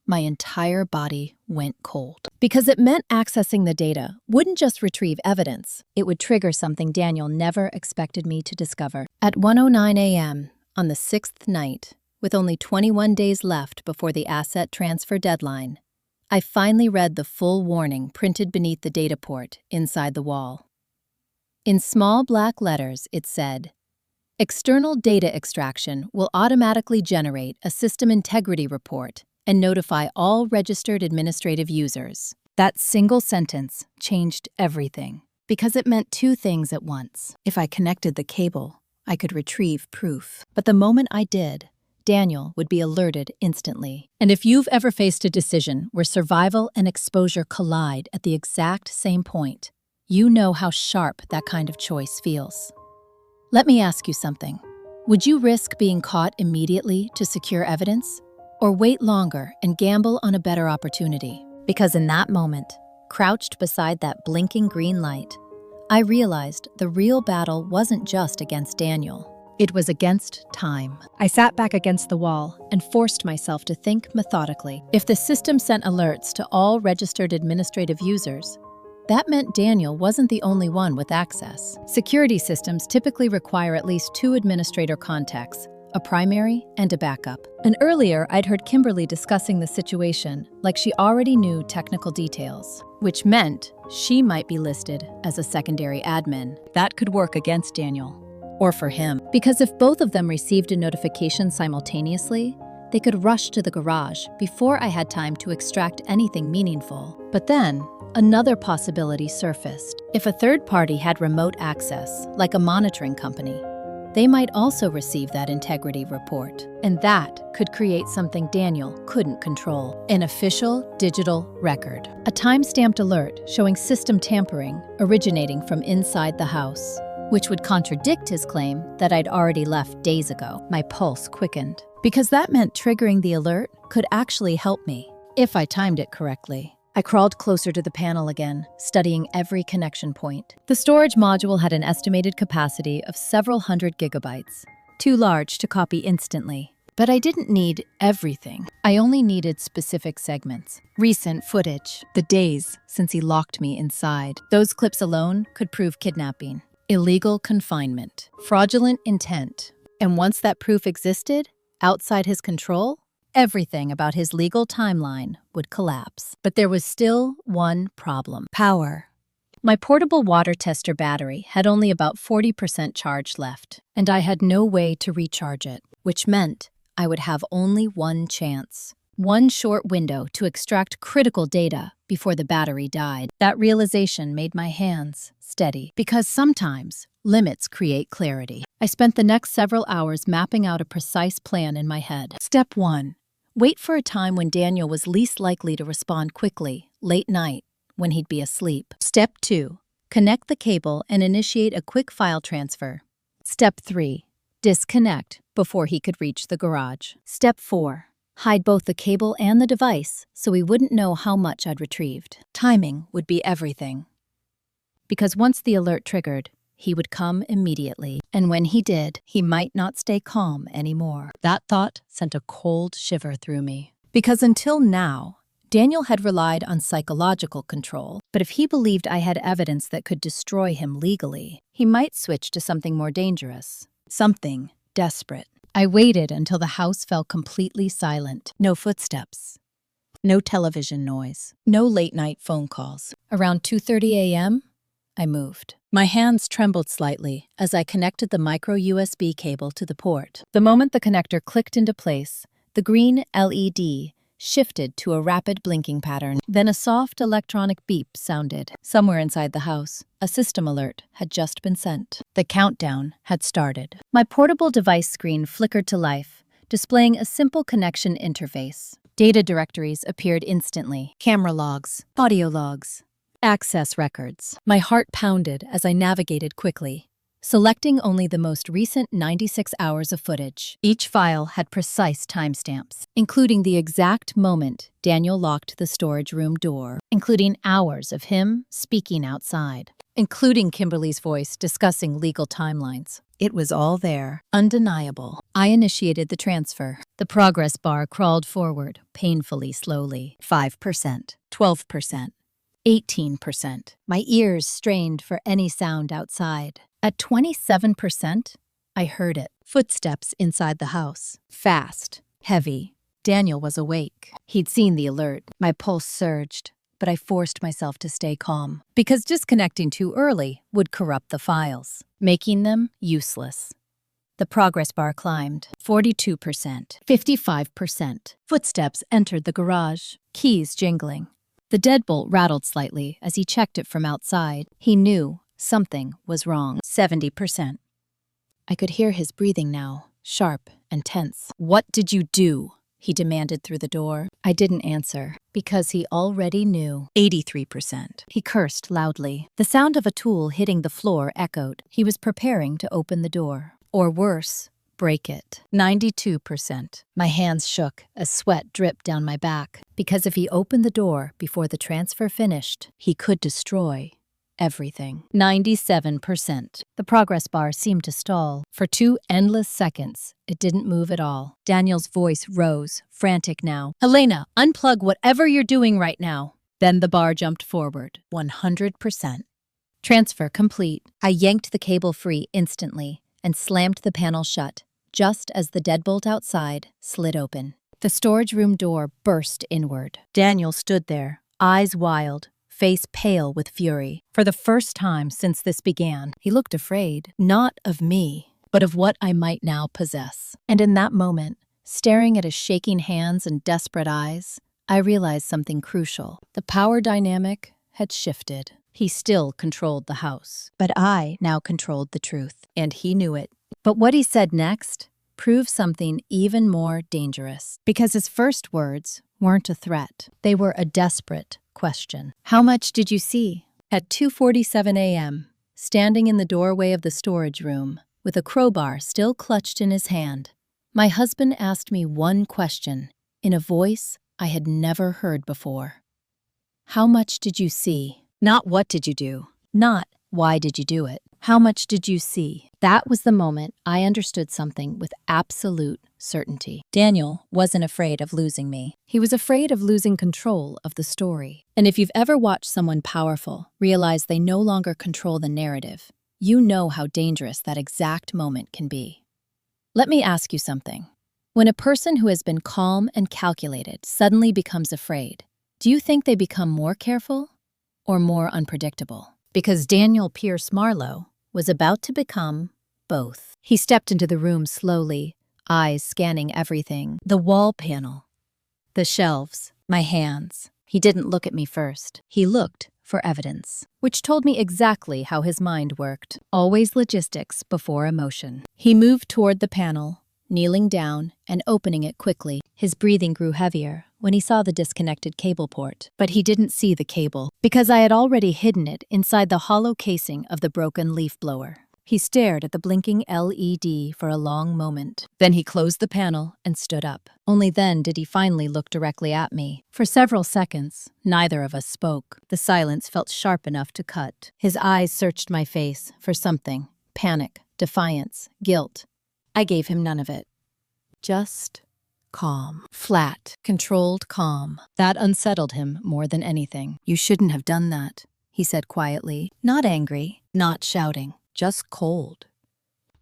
[SPEAKER 1] my entire body went cold. Because it meant accessing the data wouldn't just retrieve evidence, it would trigger something Daniel never expected me to discover. At 1:09 a.m., on the 6th night, with only 21 days left before the asset transfer deadline, I finally read the full warning printed beneath the data port inside the wall. In small black letters, it said, "External data extraction will automatically generate a system integrity report and notify all registered administrative users." That single sentence changed everything, because it meant two things at once. If I connected the cable, I could retrieve proof. But the moment I did, Daniel would be alerted instantly. And if you've ever faced a decision where survival and exposure collide at the exact same point, you know how sharp that kind of choice feels. Let me ask you something. Would you risk being caught immediately to secure evidence? Or wait longer and gamble on a better opportunity? Because in that moment, crouched beside that blinking green light, I realized the real battle wasn't just against Daniel. It was against time. I sat back against the wall and forced myself to think methodically. If the system sent alerts to all registered administrative users, that meant Daniel wasn't the only one with access. Security systems typically require at least 2 administrator contacts, a primary and a backup. And earlier, I'd heard Kimberly discussing the situation like she already knew technical details, which meant she might be listed as a secondary admin. That could work against Daniel, or for him. Because if both of them received a notification simultaneously, they could rush to the garage before I had time to extract anything meaningful. But then, another possibility surfaced. If a third party had remote access, like a monitoring company, they might also receive that integrity report, and that could create something Daniel couldn't control. An official digital record. A time-stamped alert showing system tampering originating from inside the house, which would contradict his claim that I'd already left days ago. My pulse quickened. because that meant triggering the alert could actually help me, if I timed it correctly. I crawled closer to the panel again, studying every connection point. The storage module had an estimated capacity of several hundred gigabytes, too large to copy instantly. But I didn't need everything. I only needed specific segments. Recent footage, the days since he locked me inside. Those clips alone could prove kidnapping, illegal confinement, fraudulent intent. And once that proof existed, outside his control, everything about his legal timeline would collapse. But there was still one problem: power. My portable water tester battery had only about 40% charge left, and I had no way to recharge it, which meant I would have only one chance, one short window to extract critical data before the battery died. That realization made my hands steady, because sometimes limits create clarity. I spent the next several hours mapping out a precise plan in my head. Step 1. Wait for a time when Daniel was least likely to respond quickly, late night, when he'd be asleep. Step 2. Connect the cable and initiate a quick file transfer. Step 3. Disconnect before he could reach the garage. Step 4. Hide both the cable and the device so he wouldn't know how much I'd retrieved. Timing would be everything, because once the alert triggered, he would come immediately. And when he did, he might not stay calm anymore. That thought sent a cold shiver through me. Because until now, Daniel had relied on psychological control. But if he believed I had evidence that could destroy him legally, he might switch to something more dangerous, something desperate. I waited until the house fell completely silent. No footsteps, no television noise, no late-night phone calls. Around 2:30 a.m., I moved. My hands trembled slightly as I connected the micro USB cable to the port. The moment the connector clicked into place, the green LED shifted to a rapid blinking pattern. Then a soft electronic beep sounded. Somewhere inside the house, a system alert had just been sent. The countdown had started. My portable device screen flickered to life, displaying a simple connection interface. Data directories appeared instantly. Camera logs, audio logs, access records. My heart pounded as I navigated quickly, selecting only the most recent 96 hours of footage. Each file had precise timestamps, including the exact moment Daniel locked the storage room door, including hours of him speaking outside, including Kimberly's voice discussing legal timelines. It was all there, undeniable. I initiated the transfer. The progress bar crawled forward, painfully slowly. 5%, 12%, 18%. My ears strained for any sound outside. At 27%, I heard it. Footsteps inside the house. Fast, heavy. Daniel was awake. He'd seen the alert. My pulse surged, but I forced myself to stay calm, because disconnecting too early would corrupt the files, making them useless. The progress bar climbed. 42%, 55%. Footsteps entered the garage, keys jingling. The deadbolt rattled slightly as he checked it from outside. He knew something was wrong. 70%. I could hear his breathing now, sharp and tense. "What did you do?" he demanded through the door. I didn't answer, because he already knew. 83%. He cursed loudly. The sound of a tool hitting the floor echoed. He was preparing to open the door. Or worse, break it. 92%. My hands shook as sweat dripped down my back, because if he opened the door before the transfer finished, he could destroy everything. 97%. The progress bar seemed to stall. For 2 endless seconds, it didn't move at all. Daniel's voice rose, frantic now. "Helena, unplug whatever you're doing right now." Then the bar jumped forward. 100%. Transfer complete. I yanked the cable free instantly and slammed the panel shut, just as the deadbolt outside slid open. The storage room door burst inward. Daniel stood there, eyes wild, face pale with fury. For the first time since this began, he looked afraid, not of me, but of what I might now possess. And in that moment, staring at his shaking hands and desperate eyes, I realized something crucial. The power dynamic had shifted. He still controlled the house, but I now controlled the truth, and he knew it. But what he said next proved something even more dangerous, because his first words weren't a threat. They were a desperate question. "How much did you see?" At 2:47 a.m., standing in the doorway of the storage room, with a crowbar still clutched in his hand, My husband asked me one question in a voice I had never heard before. How much did you see? Not what did you do? Not why did you do it? How much did you see? That was the moment I understood something with absolute certainty. Daniel wasn't afraid of losing me. He was afraid of losing control of the story. And if you've ever watched someone powerful realize they no longer control the narrative, you know how dangerous that exact moment can be. Let me ask you something. When a person who has been calm and calculated suddenly becomes afraid, do you think they become more careful or more unpredictable? Because Daniel Pierce Marlowe was about to become both. He stepped into the room slowly, eyes scanning everything. The wall panel, the shelves, my hands. He didn't look at me first. He looked for evidence, which told me exactly how his mind worked. Always logistics before emotion. He moved toward the panel, kneeling down and opening it quickly. His breathing grew heavier when he saw the disconnected cable port. But he didn't see the cable, because I had already hidden it inside the hollow casing of the broken leaf blower. He stared at the blinking LED for a long moment. Then he closed the panel and stood up. Only then did he finally look directly at me. For several seconds, neither of us spoke. The silence felt sharp enough to cut. His eyes searched my face for something. Panic, defiance, guilt. I gave him none of it. Just calm. Flat, controlled calm. That unsettled him more than anything. You shouldn't have done that, he said quietly. Not angry, not shouting, just cold.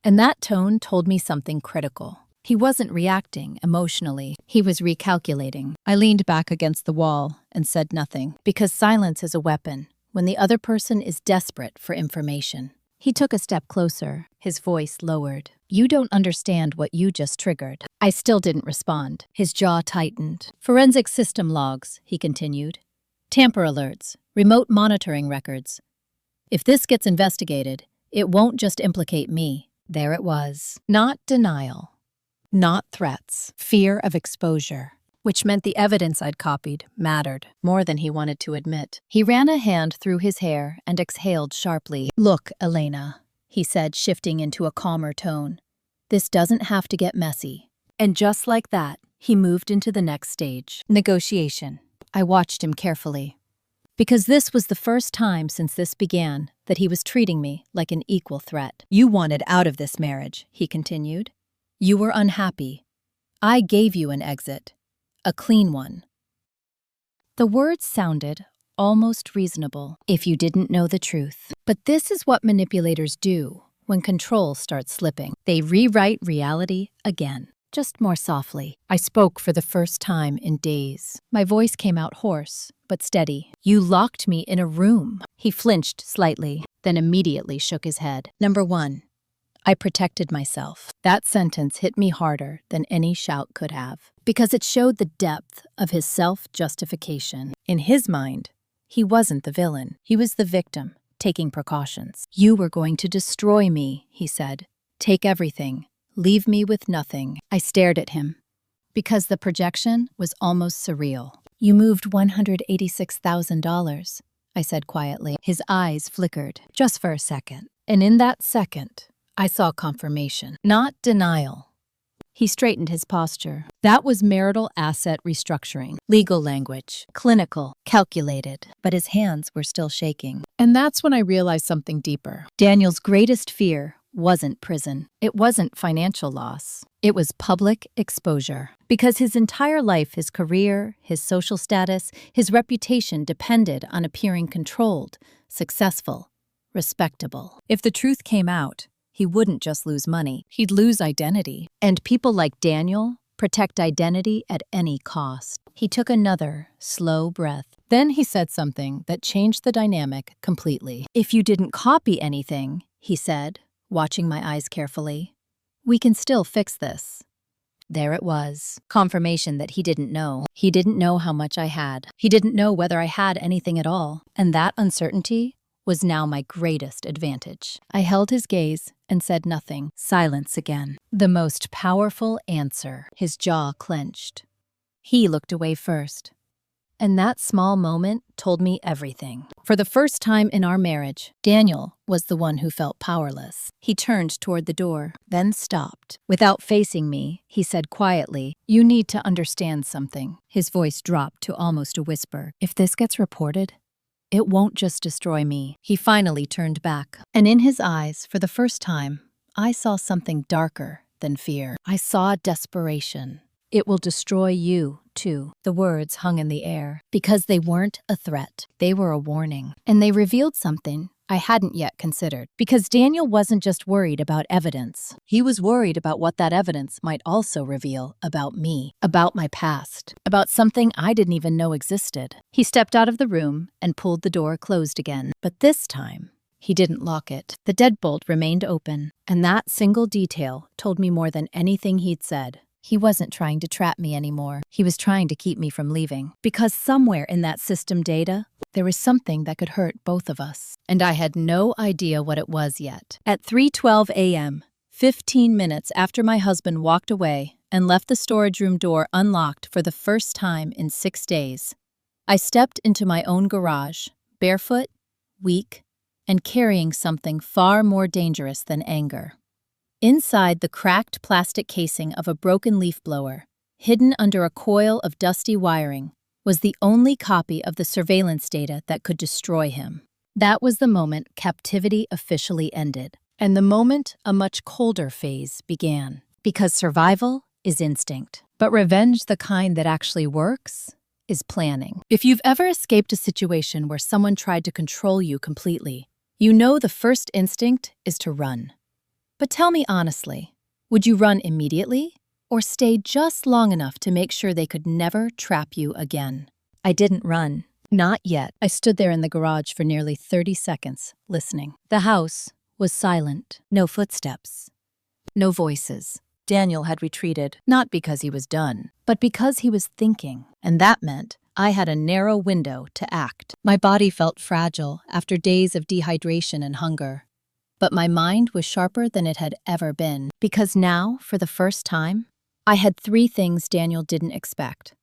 [SPEAKER 1] And that tone told me something critical. He wasn't reacting emotionally. He was recalculating. I leaned back against the wall and said nothing, because silence is a weapon when the other person is desperate for information. He took a step closer, his voice lowered. You don't understand what you just triggered. I still didn't respond. His jaw tightened. Forensic system logs, he continued. Tamper alerts, remote monitoring records. If this gets investigated, it won't just implicate me. There it was. Not denial. Not threats. Fear of exposure. Which meant the evidence I'd copied mattered more than he wanted to admit. He ran a hand through his hair and exhaled sharply. Look, Elena, he said, shifting into a calmer tone. This doesn't have to get messy. And just like that, he moved into the next stage. Negotiation. I watched him carefully. Because this was the first time since this began that he was treating me like an equal threat. You wanted out of this marriage, he continued. You were unhappy. I gave you an exit. A clean one. The words sounded almost reasonable if you didn't know the truth. But this is what manipulators do when control starts slipping. They rewrite reality again, just more softly. I spoke for the first time in days. My voice came out hoarse, but steady. You locked me in a room. He flinched slightly, then immediately shook his head. Number 1. I protected myself. That sentence hit me harder than any shout could have, because it showed the depth of his self-justification. In his mind, he wasn't the villain. He was the victim, taking precautions. You were going to destroy me, he said. Take everything. Leave me with nothing. I stared at him, because the projection was almost surreal. You moved $186,000, I said quietly. His eyes flickered, just for a second. And in that second, I saw confirmation, not denial. He straightened his posture. That was marital asset restructuring. Legal language, clinical, calculated, but his hands were still shaking. And that's when I realized something deeper. Daniel's greatest fear wasn't prison. It wasn't financial loss. It was public exposure. Because his entire life, his career, his social status, his reputation depended on appearing controlled, successful, respectable. If the truth came out, he wouldn't just lose money, he'd lose identity. And people like Daniel protect identity at any cost. He took another slow breath. Then he said something that changed the dynamic completely. If you didn't copy anything, he said, watching my eyes carefully, we can still fix this. There it was. Confirmation that he didn't know. He didn't know how much I had. He didn't know whether I had anything at all. And that uncertainty was now my greatest advantage. I held his gaze and said nothing. Silence again. The most powerful answer. His jaw clenched. He looked away first. And that small moment told me everything. For the first time in our marriage, Daniel was the one who felt powerless. He turned toward the door, then stopped. Without facing me, he said quietly, "You need to understand something." His voice dropped to almost a whisper. "If this gets reported, it won't just destroy me." He finally turned back, and in his eyes, for the first time, I saw something darker than fear. I saw desperation. "It will destroy you, too." The words hung in the air because they weren't a threat. They were a warning. And they revealed something I hadn't yet considered. Because Daniel wasn't just worried about evidence. He was worried about what that evidence might also reveal about me, about my past, about something I didn't even know existed. He stepped out of the room and pulled the door closed again. But this time, he didn't lock it. The deadbolt remained open, and that single detail told me more than anything he'd said. He wasn't trying to trap me anymore. He was trying to keep me from leaving. Because somewhere in that system data, there was something that could hurt both of us. And I had no idea what it was yet. At 3:12 a.m., 15 minutes after my husband walked away and left the storage room door unlocked for the first time in 6 days, I stepped into my own garage, barefoot, weak, and carrying something far more dangerous than anger. Inside the cracked plastic casing of a broken leaf blower, hidden under a coil of dusty wiring, was the only copy of the surveillance data that could destroy him. That was the moment captivity officially ended, and the moment a much colder phase began. Because survival is instinct, but revenge, the kind that actually works, is planning. If you've ever escaped a situation where someone tried to control you completely, you know the first instinct is to run. But tell me honestly, would you run immediately or stay just long enough to make sure they could never trap you again? I didn't run. Not yet. I stood there in the garage for nearly 30 seconds, listening. The house was silent. No footsteps. No voices. Daniel had retreated, not because he was done, but because he was thinking. And that meant I had a narrow window to act. My body felt fragile after days of dehydration and hunger. But my mind was sharper than it had ever been, because now, for the first time, I had 3 things Daniel didn't expect: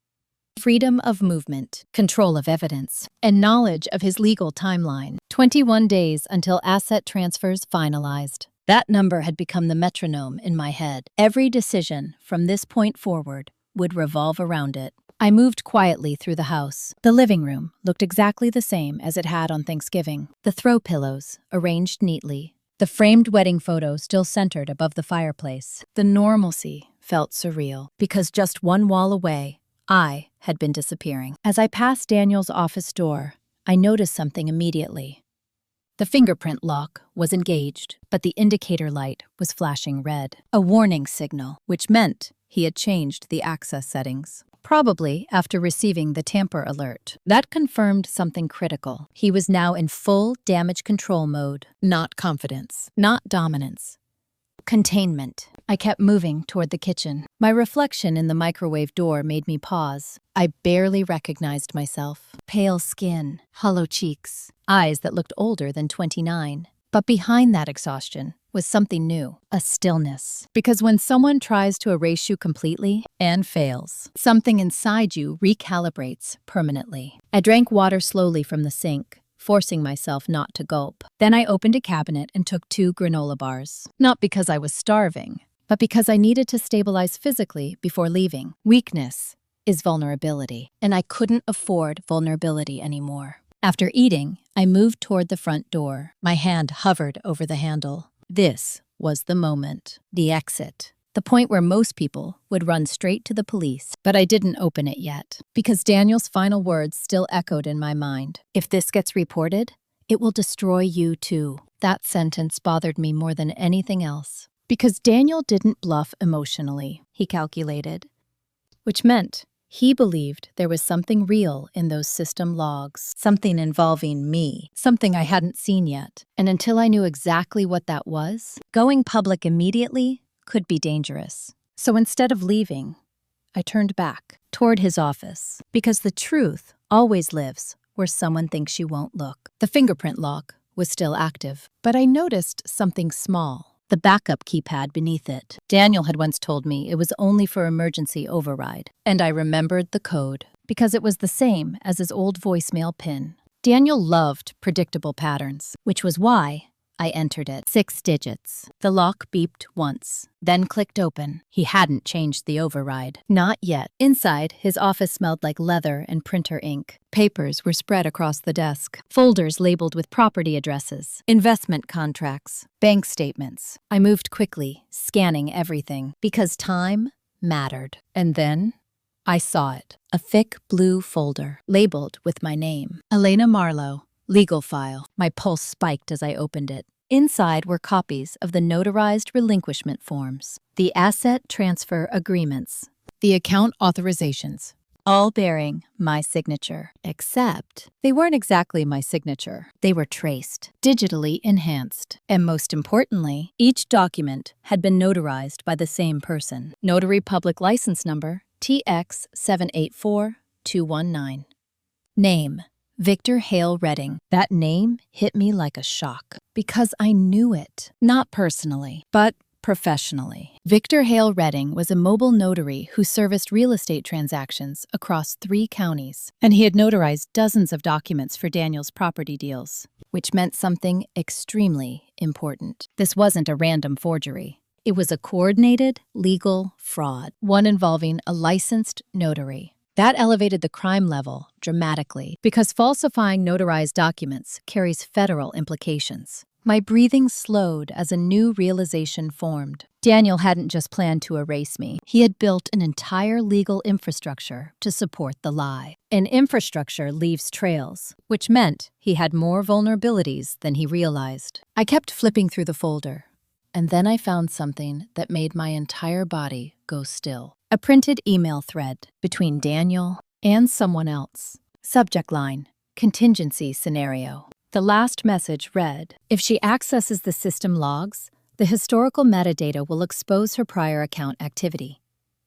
[SPEAKER 1] freedom of movement, control of evidence, and knowledge of his legal timeline. 21 days until asset transfers finalized. That number had become the metronome in my head. Every decision from this point forward would revolve around it. I moved quietly through the house. The living room looked exactly the same as it had on Thanksgiving. The throw pillows, arranged neatly. The framed wedding photo still centered above the fireplace. The normalcy felt surreal, because just one wall away, I had been disappearing. As I passed Daniel's office door, I noticed something immediately. The fingerprint lock was engaged, but the indicator light was flashing red. A warning signal, which meant he had changed the access settings. Probably after receiving the tamper alert. That confirmed something critical. He was now in full damage control mode. Not confidence. Not dominance. Containment. I kept moving toward the kitchen. My reflection in the microwave door made me pause. I barely recognized myself. Pale skin, hollow cheeks, eyes that looked older than 29. But behind that exhaustion was something new, a stillness. Because when someone tries to erase you completely and fails, something inside you recalibrates permanently. I drank water slowly from the sink, forcing myself not to gulp. Then I opened a cabinet and took 2 granola bars. Not because I was starving, but because I needed to stabilize physically before leaving. Weakness is vulnerability, and I couldn't afford vulnerability anymore. After eating, I moved toward the front door. My hand hovered over the handle. This was the moment, the exit, the point where most people would run straight to the police. But I didn't open it yet, because Daniel's final words still echoed in my mind. "If this gets reported, it will destroy you too." That sentence bothered me more than anything else, because Daniel didn't bluff emotionally. He calculated, which meant he believed there was something real in those system logs, something involving me, something I hadn't seen yet. And until I knew exactly what that was, going public immediately could be dangerous. So instead of leaving, I turned back toward his office, because the truth always lives where someone thinks you won't look. The fingerprint lock was still active, but I noticed something small. The backup keypad beneath it. Daniel had once told me it was only for emergency override, and I remembered the code. because it was the same as his old voicemail pin. Daniel loved predictable patterns, which was why I entered it. 6 digits. The lock beeped once, then clicked open. He hadn't changed the override. Not yet. Inside, his office smelled like leather and printer ink. Papers were spread across the desk. Folders labeled with property addresses, investment contracts, bank statements. I moved quickly, scanning everything, because time mattered. And then I saw it. A thick blue folder, labeled with my name. Elena Marlowe. Legal file. My pulse spiked as I opened it. Inside were copies of the notarized relinquishment forms, the asset transfer agreements, the account authorizations, all bearing my signature. Except they weren't exactly my signature. They were traced, digitally enhanced, and most importantly, each document had been notarized by the same person. Notary Public License Number TX 784219. Name: Victor Hale Redding. That name hit me like a shock, because I knew it, not personally, but professionally. Victor Hale Redding was a mobile notary who serviced real estate transactions across 3 counties, and he had notarized dozens of documents for Daniel's property deals, which meant something extremely important. This wasn't a random forgery. It was a coordinated legal fraud, one involving a licensed notary. That elevated the crime level dramatically, because falsifying notarized documents carries federal implications. My breathing slowed as a new realization formed. Daniel hadn't just planned to erase me. He had built an entire legal infrastructure to support the lie. An infrastructure leaves trails, which meant he had more vulnerabilities than he realized. I kept flipping through the folder, and then I found something that made my entire body go still. A printed email thread between Daniel and someone else. Subject line: contingency scenario. The last message read, "If she accesses the system logs, the historical metadata will expose her prior account activity.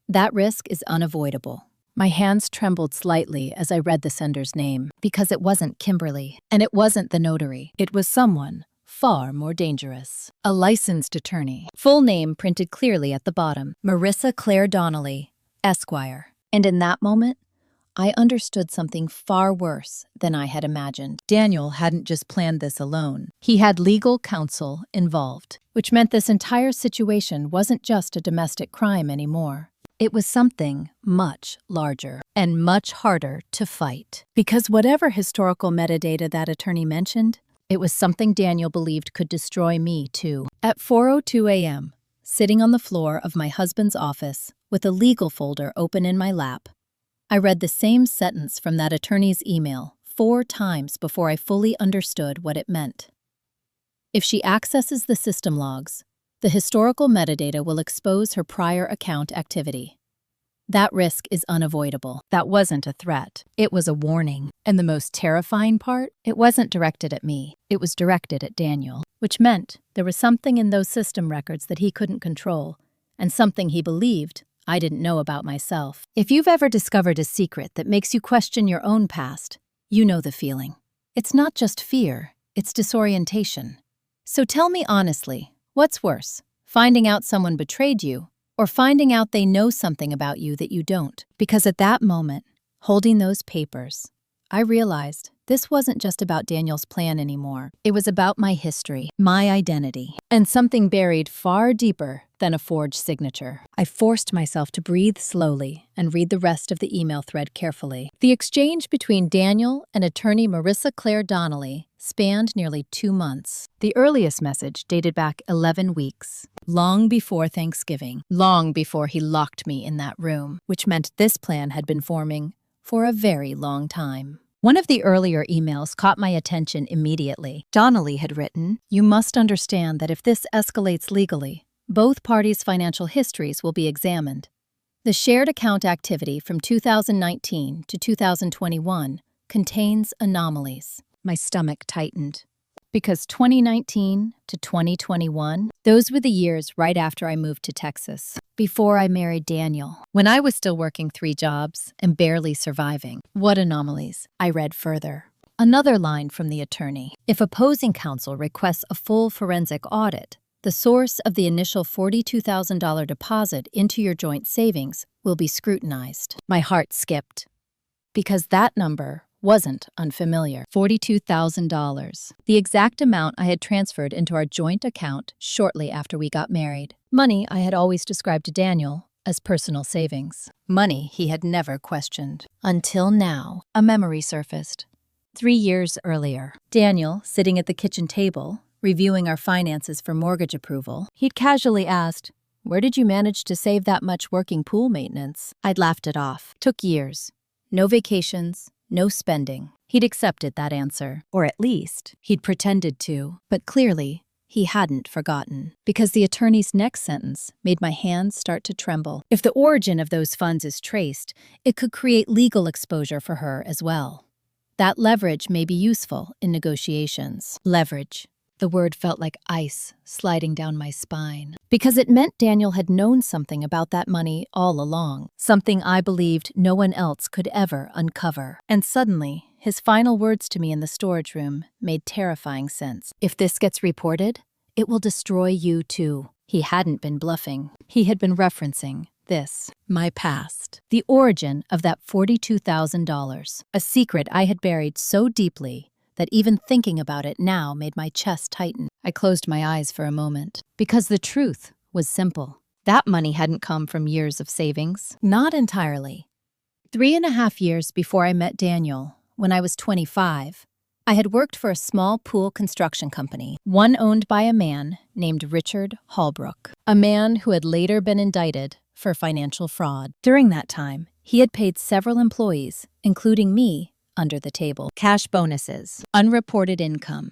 [SPEAKER 1] That risk is unavoidable." My hands trembled slightly as I read the sender's name, because it wasn't Kimberly, and it wasn't the notary. It was someone far more dangerous. A licensed attorney. Full name printed clearly at the bottom: Marissa Claire Donnelly, Esquire. And in that moment, I understood something far worse than I had imagined. Daniel hadn't just planned this alone. He had legal counsel involved, which meant this entire situation wasn't just a domestic crime anymore. It was something much larger and much harder to fight. Because whatever historical metadata that attorney mentioned, it was something Daniel believed could destroy me, too. At 4:02 a.m., sitting on the floor of my husband's office with a legal folder open in my lap, I read the same sentence from that attorney's email 4 times before I fully understood what it meant. If she accesses the system logs, the historical metadata will expose her prior account activity. That risk is unavoidable. That wasn't a threat. It was a warning. And the most terrifying part, it wasn't directed at me. It was directed at Daniel, which meant there was something in those system records that he couldn't control, and something he believed I didn't know about myself. If you've ever discovered a secret that makes you question your own past, you know the feeling. It's not just fear, it's disorientation. So tell me honestly, what's worse, finding out someone betrayed you, or finding out they know something about you that you don't? Because at that moment, holding those papers, I realized this wasn't just about Daniel's plan anymore. It was about my history, my identity, and something buried far deeper than a forged signature. I forced myself to breathe slowly and read the rest of the email thread carefully. The exchange between Daniel and attorney Marissa Claire Donnelly spanned nearly 2 months. The earliest message dated back 11 weeks, long before Thanksgiving, long before he locked me in that room, which meant this plan had been forming for a very long time. One of the earlier emails caught my attention immediately. Donnelly had written, "You must understand that if this escalates legally, both parties' financial histories will be examined. The shared account activity from 2019 to 2021 contains anomalies." My stomach tightened. Because 2019 to 2021, those were the years right after I moved to Texas, before I married Daniel, when I was still working 3 jobs and barely surviving. What anomalies? I read further. Another line from the attorney: "If opposing counsel requests a full forensic audit, the source of the initial $42,000 deposit into your joint savings will be scrutinized." My heart skipped, because that number wasn't unfamiliar. $42,000, the exact amount I had transferred into our joint account shortly after we got married. Money I had always described to Daniel as personal savings. Money he had never questioned. Until now, a memory surfaced. 3 years earlier, Daniel, sitting at the kitchen table, reviewing our finances for mortgage approval, he'd casually asked, "Where did you manage to save that much working pool maintenance?" I'd laughed it off. Took years. No vacations, no spending. He'd accepted that answer, or at least, he'd pretended to, but clearly, he hadn't forgotten, because the attorney's next sentence made my hands start to tremble. If the origin of those funds is traced, it could create legal exposure for her as well. That leverage may be useful in negotiations. Leverage. The word felt like ice sliding down my spine, because it meant Daniel had known something about that money all along, something I believed no one else could ever uncover. And suddenly, his final words to me in the storage room made terrifying sense. "If this gets reported, it will destroy you too." He hadn't been bluffing. He had been referencing this, my past, the origin of that $42,000, a secret I had buried so deeply that even thinking about it now made my chest tighten. I closed my eyes for a moment, because the truth was simple. That money hadn't come from years of savings. Not entirely. 3.5 years before I met Daniel, when I was 25, I had worked for a small pool construction company, one owned by a man named Richard Holbrook, a man who had later been indicted for financial fraud. During that time, he had paid several employees, including me, under the table. Cash bonuses, unreported income.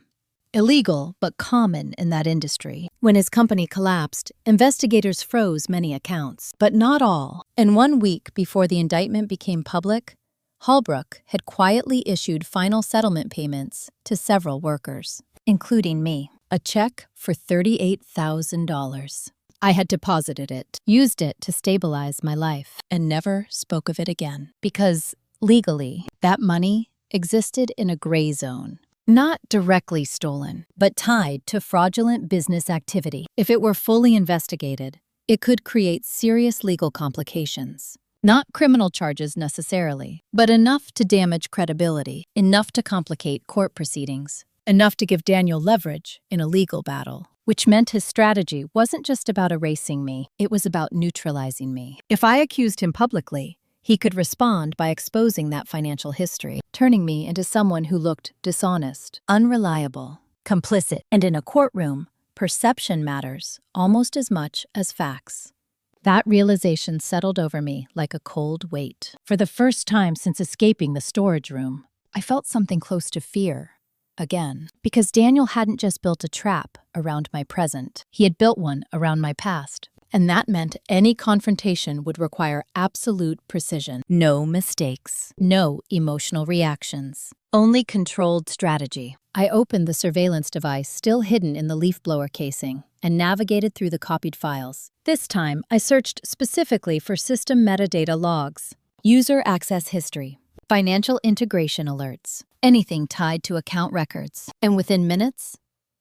[SPEAKER 1] Illegal, but common in that industry. When his company collapsed, investigators froze many accounts, but not all. And 1 week before the indictment became public, Holbrook had quietly issued final settlement payments to several workers, including me. A check for $38,000. I had deposited it, used it to stabilize my life, and never spoke of it again. Because legally, that money existed in a gray zone. Not directly stolen, but tied to fraudulent business activity. If it were fully investigated, it could create serious legal complications. Not criminal charges necessarily, but enough to damage credibility, enough to complicate court proceedings, enough to give Daniel leverage in a legal battle, which meant his strategy wasn't just about erasing me, it was about neutralizing me. If I accused him publicly, he could respond by exposing that financial history, turning me into someone who looked dishonest, unreliable, complicit. And in a courtroom, perception matters almost as much as facts. That realization settled over me like a cold weight. For the first time since escaping the storage room, I felt something close to fear. Again, because Daniel hadn't just built a trap around my present, he had built one around my past. And that meant any confrontation would require absolute precision. No mistakes, no emotional reactions, only controlled strategy. I opened the surveillance device still hidden in the leaf blower casing and navigated through the copied files. This time, I searched specifically for system metadata logs, user access history, financial integration alerts, anything tied to account records. And within minutes,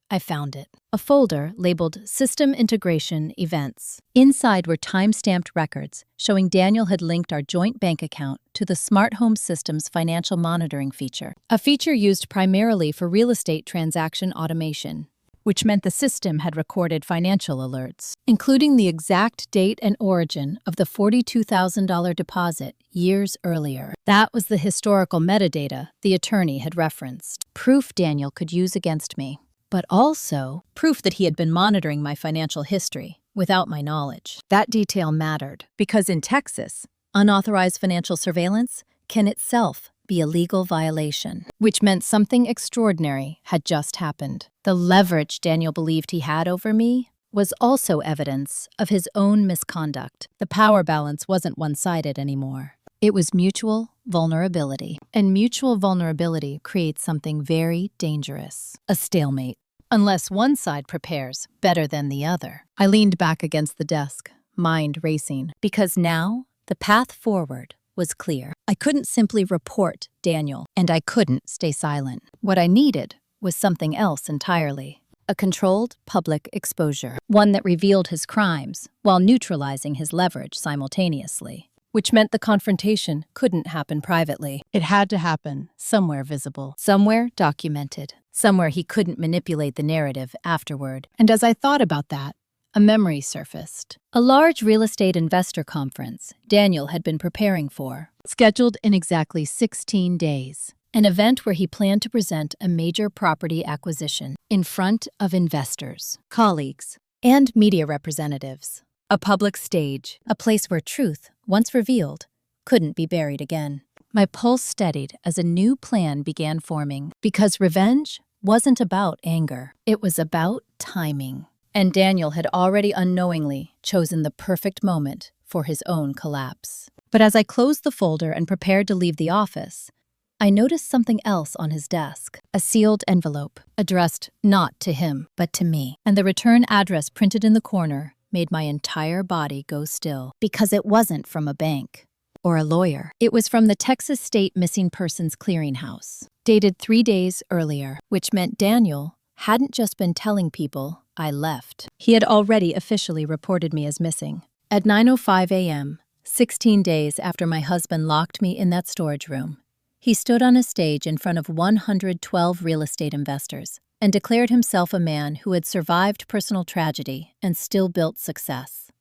[SPEAKER 1] I found it. A folder labeled System Integration Events. Inside were time-stamped records showing Daniel had linked our joint bank account to the Smart Home System's financial monitoring feature, a feature used primarily for real estate transaction automation, which meant the system had recorded financial alerts, including the exact date and origin of the $42,000 deposit years earlier. That was the historical metadata the attorney had referenced, proof Daniel could use against me. But also proof that he had been monitoring my financial history without my knowledge. That detail mattered because in Texas, unauthorized financial surveillance can itself be a legal violation, which meant something extraordinary had just happened. The leverage Daniel believed he had over me was also evidence of his own misconduct. The power balance wasn't one-sided anymore. It was mutual vulnerability. And mutual vulnerability creates something very dangerous, a stalemate. Unless one side prepares better than the other. I leaned back against the desk, mind racing, because now the path forward was clear. I couldn't simply report Daniel, and I couldn't stay silent. What I needed was something else entirely. A controlled public exposure, one that revealed his crimes while neutralizing his leverage simultaneously. which meant the confrontation couldn't happen privately. It had to happen somewhere visible, somewhere documented, somewhere he couldn't manipulate the narrative afterward. And as I thought about that, a memory surfaced. A large real estate investor conference Daniel had been preparing for, scheduled in exactly 16 days. An event where he planned to present a major property acquisition in front of investors, colleagues, and media representatives. A public stage, a place where truth, once revealed, couldn't be buried again. My pulse steadied as a new plan began forming, because revenge wasn't about anger. It was about timing. And Daniel had already unknowingly chosen the perfect moment for his own collapse. But as I closed the folder and prepared to leave the office, I noticed something else on his desk, a sealed envelope, addressed not to him, but to me. And the return address printed in the corner made my entire body go still, because it wasn't from a bank or a lawyer. It was from the Texas State Missing Persons Clearinghouse, dated 3 days earlier, which meant Daniel hadn't just been telling people I left. He had already officially reported me as missing. At 9:05 a.m., 16 days after my husband locked me in that storage room, he stood on a stage in front of 112 real estate investors and declared himself a man who had survived personal tragedy and still built success.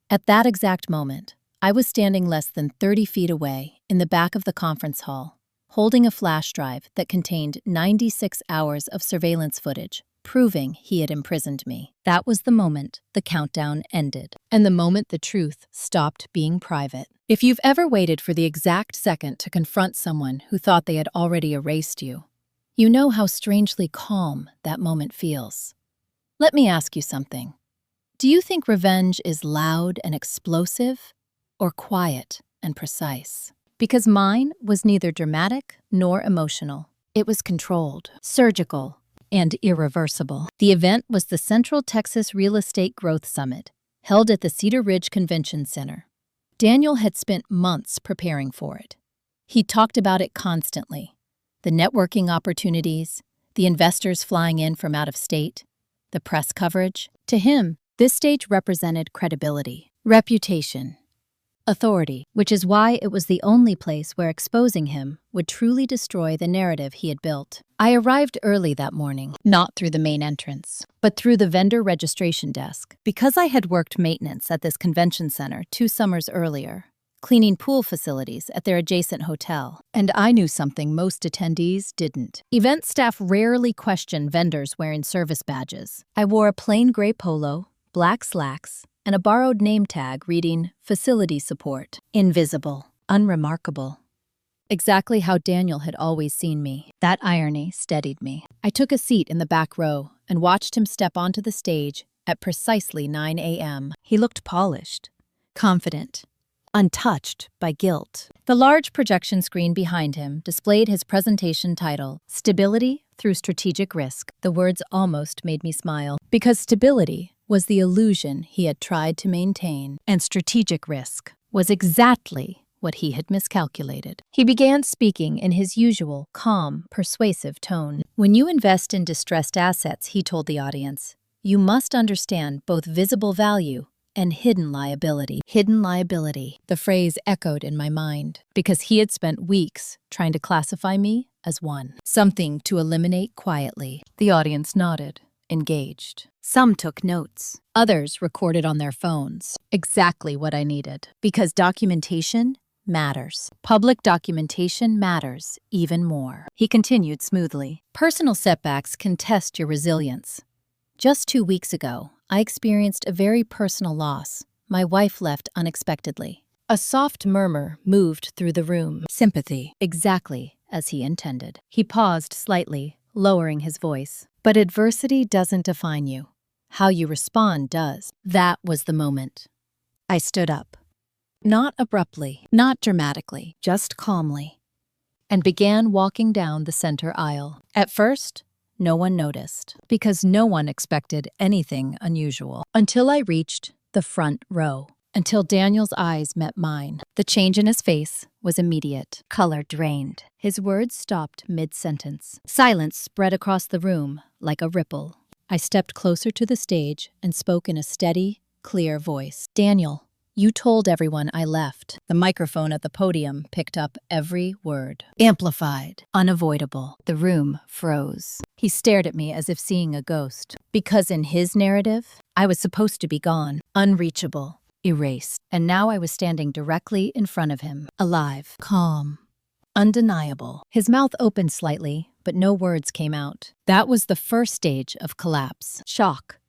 [SPEAKER 1] At that exact moment, I was standing less than 30 feet away in the back of the conference hall, holding a flash drive that contained 96 hours of surveillance footage, proving he had imprisoned me. That was the moment the countdown ended, and the moment the truth stopped being private. If you've ever waited for the exact second to confront someone who thought they had already erased you, you know how strangely calm that moment feels. Let me ask you something. Do you think revenge is loud and explosive, or quiet and precise? Because mine was neither dramatic nor emotional. It was controlled, surgical, and irreversible. The event was the Central Texas Real Estate Growth Summit, held at the Cedar Ridge Convention Center. Daniel had spent months preparing for it. He talked about it constantly. The networking opportunities, the investors flying in from out of state, the press coverage. To him, this stage represented credibility, reputation, authority, which is why it was the only place where exposing him would truly destroy the narrative he had built. I arrived early that morning, not through the main entrance, but through the vendor registration desk. Because I had worked maintenance at this convention center 2 summers earlier, cleaning pool facilities at their adjacent hotel, and I knew something most attendees didn't. Event staff rarely questioned vendors wearing service badges. I wore a plain gray polo, black slacks, and a borrowed name tag reading Facility Support. Invisible, unremarkable. Exactly how Daniel had always seen me. That irony steadied me. I took a seat in the back row and watched him step onto the stage at precisely 9 a.m. He looked polished, confident, untouched by guilt. The large projection screen behind him displayed his presentation title, Stability Through Strategic Risk. The words almost made me smile, because stability was the illusion he had tried to maintain, and strategic risk was exactly what he had miscalculated. He began speaking in his usual, calm, persuasive tone. When you invest in distressed assets, he told the audience, you must understand both visible value and hidden liability. Hidden liability. The phrase echoed in my mind, because he had spent weeks trying to classify me as one. Something to eliminate quietly. The audience nodded, engaged. Some took notes. Others recorded on their phones. Exactly what I needed. Because documentation matters. Public documentation matters even more. He continued smoothly. Personal setbacks can test your resilience. Just 2 weeks ago, I experienced a very personal loss. My wife left unexpectedly. A soft murmur moved through the room. Sympathy. Exactly as he intended. He paused slightly, lowering his voice. But adversity doesn't define you. How you respond does. That was the moment. I stood up. Not abruptly, not dramatically, just calmly, and began walking down the center aisle. At first, no one noticed, because no one expected anything unusual, until I reached the front row. Until Daniel's eyes met mine. The change in his face was immediate. Color drained. His words stopped mid-sentence. Silence spread across the room like a ripple. I stepped closer to the stage and spoke in a steady, clear voice. Daniel, You told everyone I left. The microphone at the podium picked up every word. Amplified. Unavoidable. The room froze. He stared at me as if seeing a ghost. Because in his narrative, I was supposed to be gone. Unreachable. Erased. And now I was standing directly in front of him. Alive. Calm. Undeniable. His mouth opened slightly, but no words came out. That was the first stage of collapse. Shock.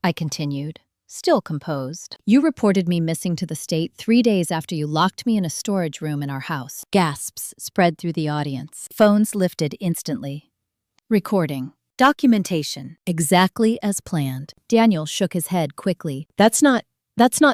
[SPEAKER 1] I continued, still composed. You reported me missing to the state 3 days after you locked me in a storage room in our house. Gasps spread through the audience. Phones lifted instantly. Recording. Documentation. Exactly as planned. Daniel shook his head quickly. That's not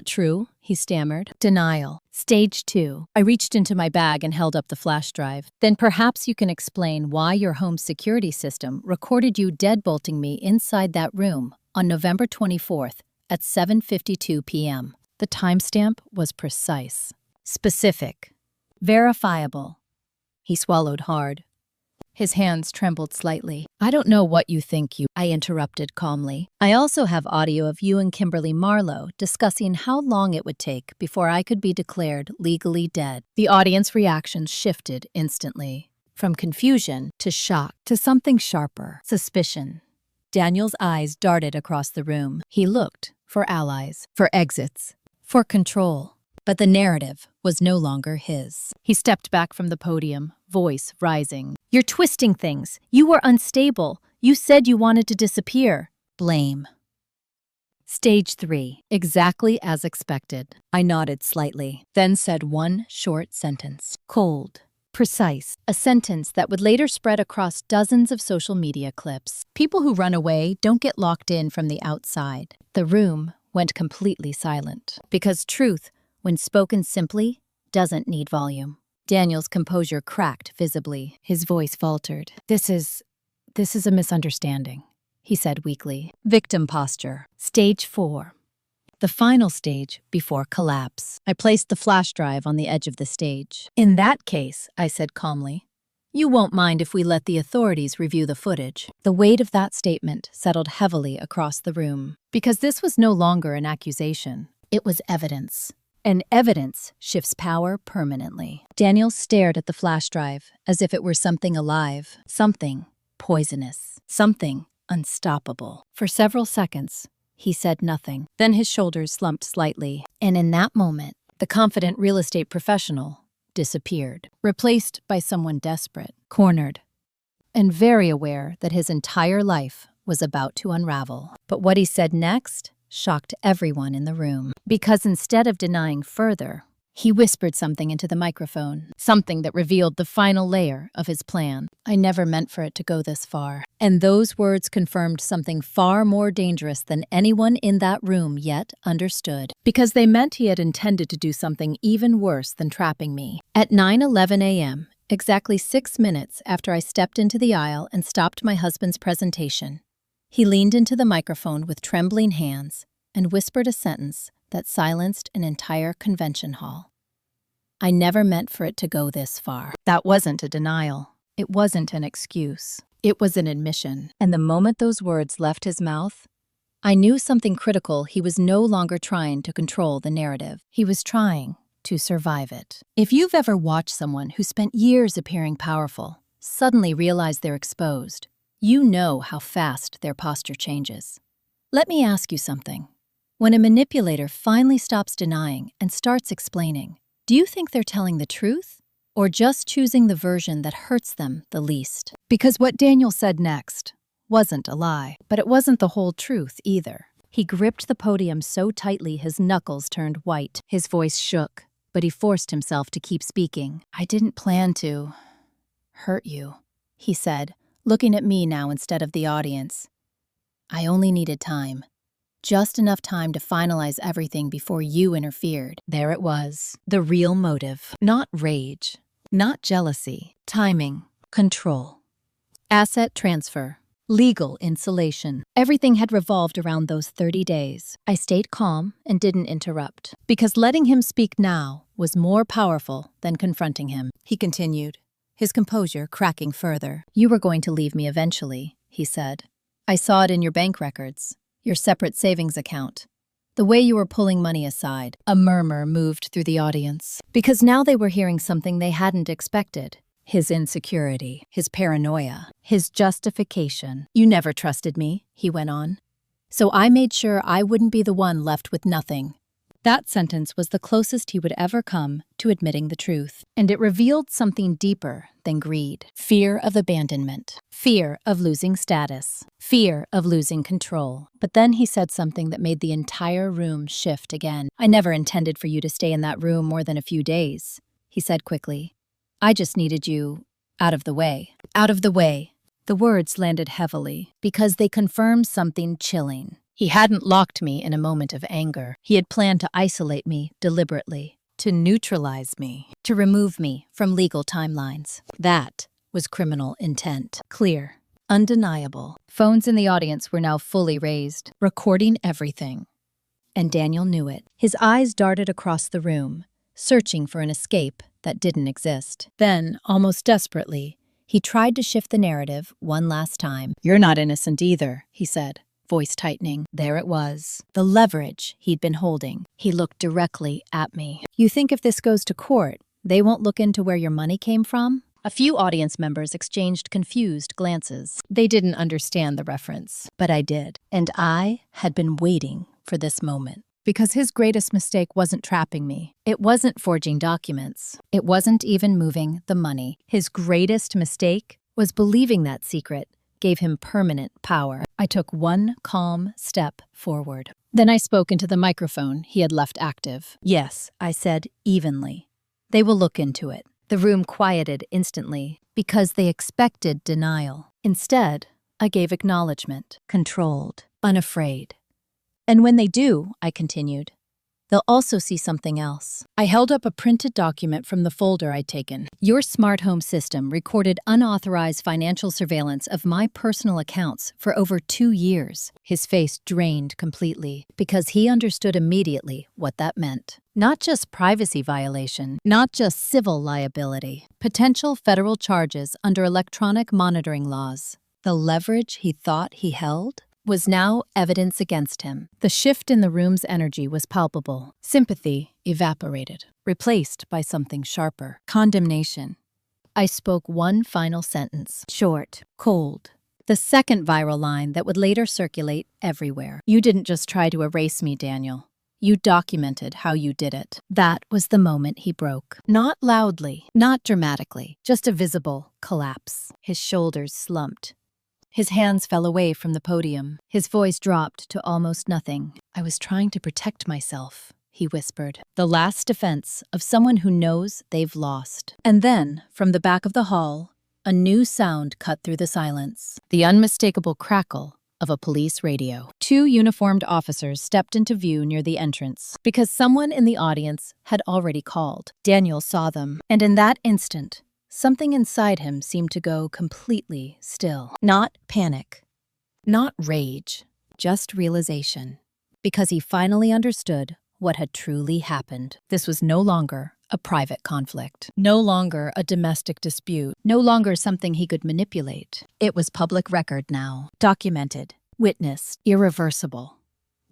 [SPEAKER 1] true, he stammered. Denial. Stage 2. I reached into my bag and held up the flash drive. Then perhaps you can explain why your home security system recorded you deadbolting me inside that room on November 24th at 7:52 p.m. The timestamp was precise, specific, verifiable. He swallowed hard. His hands trembled slightly. I don't know what you think I interrupted calmly. I also have audio of you and Kimberly Marlowe discussing how long it would take before I could be declared legally dead. The audience reactions shifted instantly, from confusion to shock to something sharper, suspicion. Daniel's eyes darted across the room. He looked for allies, for exits, for control. But the narrative was no longer his. He stepped back from the podium, voice rising. You're twisting things. You were unstable. You said you wanted to disappear. Blame. Stage 3. Exactly as expected. I nodded slightly, then said one short sentence. Cold. Precise. A sentence that would later spread across dozens of social media clips. People who run away don't get locked in from the outside. The room went completely silent. Because truth, when spoken simply, doesn't need volume. Daniel's composure cracked visibly. His voice faltered. This is a misunderstanding, he said weakly. Victim posture. Stage 4. The final stage before collapse. I placed the flash drive on the edge of the stage. In that case, I said calmly, you won't mind if we let the authorities review the footage. The weight of that statement settled heavily across the room. Because this was no longer an accusation. It was evidence. And evidence shifts power permanently. Daniel stared at the flash drive as if it were something alive, something poisonous, something unstoppable. For several seconds, he said nothing. Then his shoulders slumped slightly, and in that moment, the confident real estate professional disappeared, replaced by someone desperate, cornered, and very aware that his entire life was about to unravel. But what he said next shocked everyone in the room, because instead of denying further, he whispered something into the microphone, something that revealed the final layer of his plan. I never meant for it to go this far. And those words confirmed something far more dangerous than anyone in that room yet understood, because they meant he had intended to do something even worse than trapping me. At 9:11 a.m., exactly 6 minutes after I stepped into the aisle and stopped my husband's presentation, he leaned into the microphone with trembling hands and whispered a sentence that silenced an entire convention hall. I never meant for it to go this far. That wasn't a denial. It wasn't an excuse. It was an admission. And the moment those words left his mouth, I knew something critical. He was no longer trying to control the narrative. He was trying to survive it. If you've ever watched someone who spent years appearing powerful suddenly realize they're exposed, you know how fast their posture changes. Let me ask you something. When a manipulator finally stops denying and starts explaining, do you think they're telling the truth or just choosing the version that hurts them the least? Because what Daniel said next wasn't a lie, but it wasn't the whole truth either. He gripped the podium so tightly his knuckles turned white. His voice shook, but he forced himself to keep speaking. I didn't plan to hurt you, he said, looking at me now instead of the audience. I only needed time. Just enough time to finalize everything before you interfered. There it was. The real motive. Not rage. Not jealousy. Timing. Control. Asset transfer. Legal insulation. Everything had revolved around those 30 days. I stayed calm and didn't interrupt, because letting him speak now was more powerful than confronting him. He continued, his composure cracking further. You were going to leave me eventually, he said. I saw it in your bank records. Your separate savings account. The way you were pulling money aside. A murmur moved through the audience, because now they were hearing something they hadn't expected. His insecurity, his paranoia, his justification. You never trusted me, he went on. So I made sure I wouldn't be the one left with nothing. That sentence was the closest he would ever come to admitting the truth, and it revealed something deeper than greed. Fear of abandonment, fear of losing status, fear of losing control. But then he said something that made the entire room shift again. I never intended for you to stay in that room more than a few days, he said quickly. I just needed you out of the way. Out of the way. The words landed heavily because they confirmed something chilling. He hadn't locked me in a moment of anger. He had planned to isolate me deliberately, to neutralize me, to remove me from legal timelines. That was criminal intent. Clear, undeniable. Phones in the audience were now fully raised, recording everything. And Daniel knew it. His eyes darted across the room, searching for an escape that didn't exist. Then, almost desperately, he tried to shift the narrative one last time. You're not innocent either, he said, voice tightening. There it was, the leverage he'd been holding. He looked directly at me. You think if this goes to court, they won't look into where your money came from? A few audience members exchanged confused glances. They didn't understand the reference, but I did. And I had been waiting for this moment. Because his greatest mistake wasn't trapping me. It wasn't forging documents. It wasn't even moving the money. His greatest mistake was believing that secret gave him permanent power. I took one calm step forward. Then I spoke into the microphone he had left active. Yes, I said evenly. They will look into it. The room quieted instantly because they expected denial. Instead, I gave acknowledgement, controlled, unafraid. And when they do, I continued, they'll also see something else. I held up a printed document from the folder I'd taken. Your smart home system recorded unauthorized financial surveillance of my personal accounts for over 2 years. His face drained completely because he understood immediately what that meant. Not just privacy violation, not just civil liability, potential federal charges under electronic monitoring laws. The leverage he thought he held was now evidence against him. The shift in the room's energy was palpable. Sympathy evaporated, replaced by something sharper. Condemnation. I spoke one final sentence, short, cold. The second viral line that would later circulate everywhere. You didn't just try to erase me, Daniel. You documented how you did it. That was the moment he broke. Not loudly, not dramatically, just a visible collapse. His shoulders slumped. His hands fell away from the podium. His voice dropped to almost nothing. I was trying to protect myself, he whispered. The last defense of someone who knows they've lost. And then, from the back of the hall, a new sound cut through the silence. The unmistakable crackle of a police radio. 2 uniformed officers stepped into view near the entrance because someone in the audience had already called. Daniel saw them, and in that instant, something inside him seemed to go completely still. Not panic, not rage, just realization. Because he finally understood what had truly happened. This was no longer a private conflict, no longer a domestic dispute, no longer something he could manipulate. It was public record now, documented, witnessed, irreversible.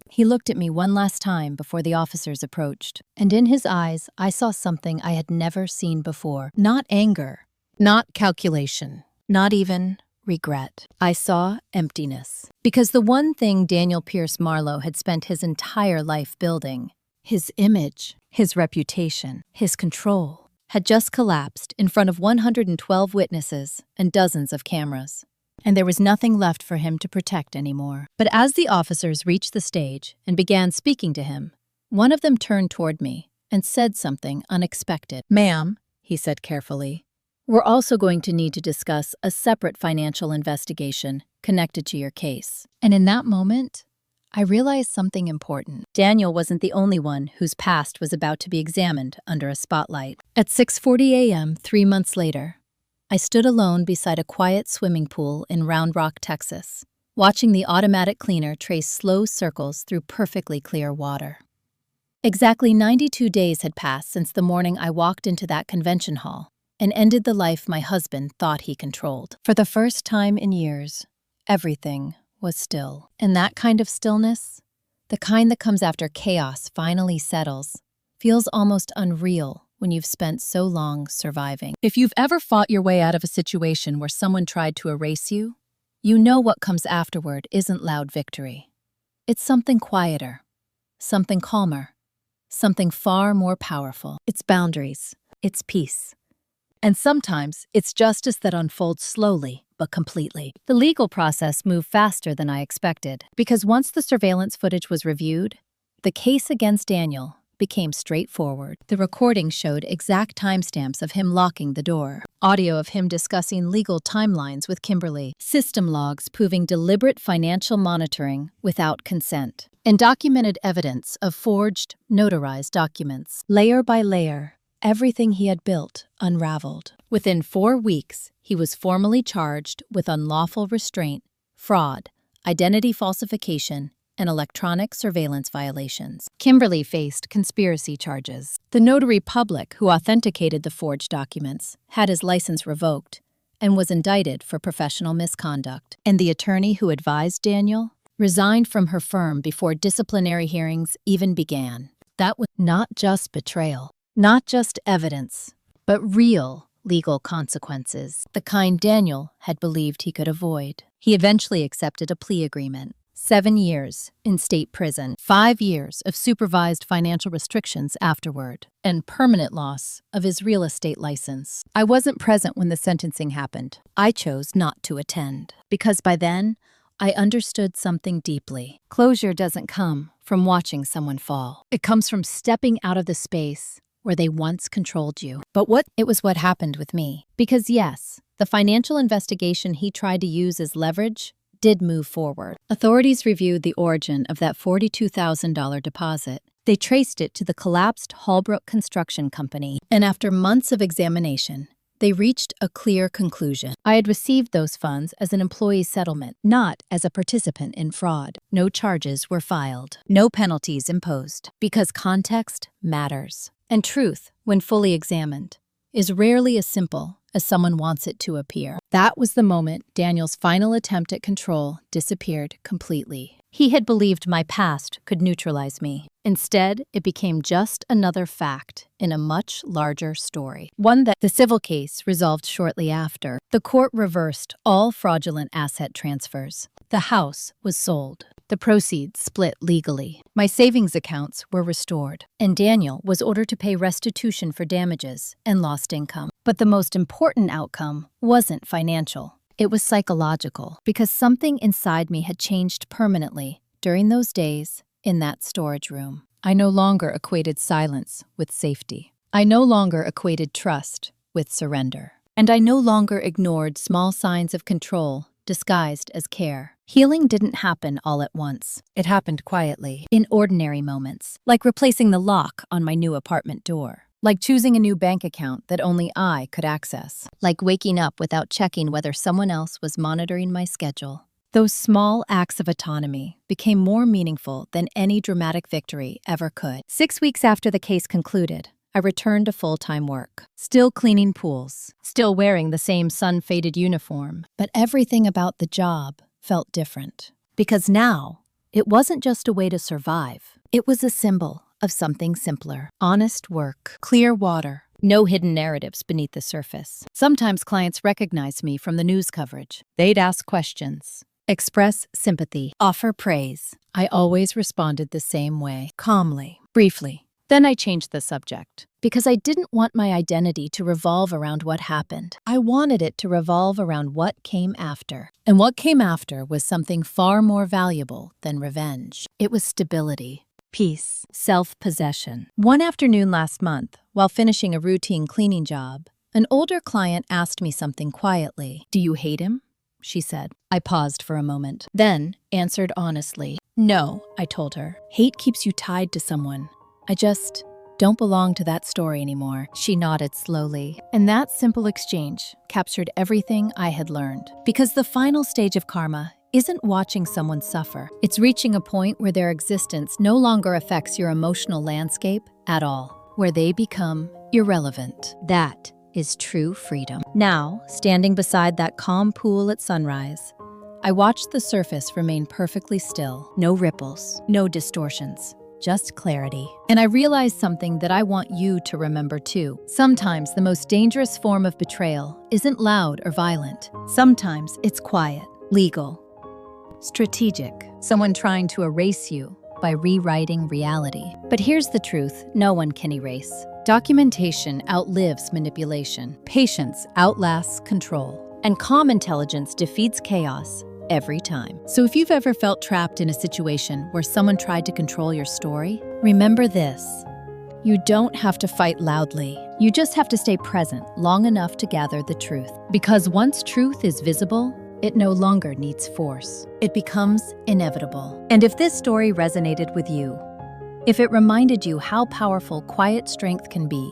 [SPEAKER 1] He looked at me one last time before the officers approached, and in his eyes I saw something I had never seen before. Not anger, not calculation, not even regret. I saw emptiness. Because the one thing Daniel Pierce Marlowe had spent his entire life building, his image, his reputation, his control, had just collapsed in front of 112 witnesses and dozens of cameras. And there was nothing left for him to protect anymore. But as the officers reached the stage and began speaking to him, one of them turned toward me and said something unexpected. Ma'am, he said carefully, we're also going to need to discuss a separate financial investigation connected to your case. And in that moment, I realized something important. Daniel wasn't the only one whose past was about to be examined under a spotlight. At 6:40 a.m., 3 months later, I stood alone beside a quiet swimming pool in Round Rock, Texas, watching the automatic cleaner trace slow circles through perfectly clear water. Exactly 92 days had passed since the morning I walked into that convention hall and ended the life my husband thought he controlled. For the first time in years, everything was still. And that kind of stillness The kind that comes after chaos finally settles, feels almost unreal when you've spent so long surviving. If you've ever fought your way out of a situation where someone tried to erase you, you know what comes afterward isn't loud victory. It's something quieter, something calmer, something far more powerful. It's boundaries, it's peace. And sometimes it's justice that unfolds slowly but completely. The legal process moved faster than I expected, because once the surveillance footage was reviewed, the case against Daniel became straightforward. The recording showed exact timestamps of him locking the door, audio of him discussing legal timelines with Kimberly, system logs proving deliberate financial monitoring without consent, and documented evidence of forged, notarized documents. Layer by layer, everything he had built unraveled. Within 4 weeks, he was formally charged with unlawful restraint, fraud, identity falsification, and electronic surveillance violations. Kimberly faced conspiracy charges. The notary public who authenticated the forged documents had his license revoked and was indicted for professional misconduct. And the attorney who advised Daniel resigned from her firm before disciplinary hearings even began. That was not just betrayal, not just evidence, but real legal consequences, the kind Daniel had believed he could avoid. He eventually accepted a plea agreement. 7 years in state prison, 5 years of supervised financial restrictions afterward, and permanent loss of his real estate license. I wasn't present when the sentencing happened. I chose not to attend, because by then, I understood something deeply. Closure doesn't come from watching someone fall. It comes from stepping out of the space where they once controlled you. It was what happened with me. Because yes, the financial investigation he tried to use as leverage did move forward. Authorities reviewed the origin of that $42,000 deposit. They traced it to the collapsed Hallbrook Construction Company, and after months of examination, they reached a clear conclusion. I had received those funds as an employee settlement, not as a participant in fraud. No charges were filed, no penalties imposed, because context matters. And truth, when fully examined, is rarely as simple as someone wants it to appear. That was the moment Daniel's final attempt at control disappeared completely. He had believed my past could neutralize me. Instead, it became just another fact in a much larger story, one that the civil case resolved shortly after. The court reversed all fraudulent asset transfers. The house was sold. The proceeds split legally. My savings accounts were restored, and Daniel was ordered to pay restitution for damages and lost income. But the most important outcome wasn't financial. It was psychological, because something inside me had changed permanently during those days in that storage room. I no longer equated silence with safety. I no longer equated trust with surrender. And I no longer ignored small signs of control disguised as care. Healing didn't happen all at once. It happened quietly, in ordinary moments, like replacing the lock on my new apartment door, like choosing a new bank account that only I could access, like waking up without checking whether someone else was monitoring my schedule. Those small acts of autonomy became more meaningful than any dramatic victory ever could. 6 weeks after the case concluded, I returned to full-time work, still cleaning pools, still wearing the same sun-faded uniform. But everything about the job felt different. Because now, it wasn't just a way to survive. It was a symbol of something simpler. Honest work, clear water, no hidden narratives beneath the surface. Sometimes clients recognized me from the news coverage. They'd ask questions, express sympathy, offer praise. I always responded the same way, calmly, briefly. Then I changed the subject, because I didn't want my identity to revolve around what happened. I wanted it to revolve around what came after. And what came after was something far more valuable than revenge. It was stability, peace, self-possession. One afternoon last month, while finishing a routine cleaning job, an older client asked me something quietly. "Do you hate him?" she said. I paused for a moment, then answered honestly. "No," I told her. "Hate keeps you tied to someone. I just don't belong to that story anymore." She nodded slowly, and that simple exchange captured everything I had learned. Because the final stage of karma isn't watching someone suffer. It's reaching a point where their existence no longer affects your emotional landscape at all, where they become irrelevant. That is true freedom. Now, standing beside that calm pool at sunrise, I watched the surface remain perfectly still. No ripples, no distortions, just clarity. And I realized something that I want you to remember too. Sometimes the most dangerous form of betrayal isn't loud or violent. Sometimes it's quiet, legal, strategic. Someone trying to erase you by rewriting reality. But here's the truth: no one can erase. Documentation outlives manipulation. Patience outlasts control. And calm intelligence defeats chaos every time. So if you've ever felt trapped in a situation where someone tried to control your story, remember this: you don't have to fight loudly. You just have to stay present long enough to gather the truth. Because once truth is visible, it no longer needs force. It becomes inevitable. And if this story resonated with you, if it reminded you how powerful quiet strength can be,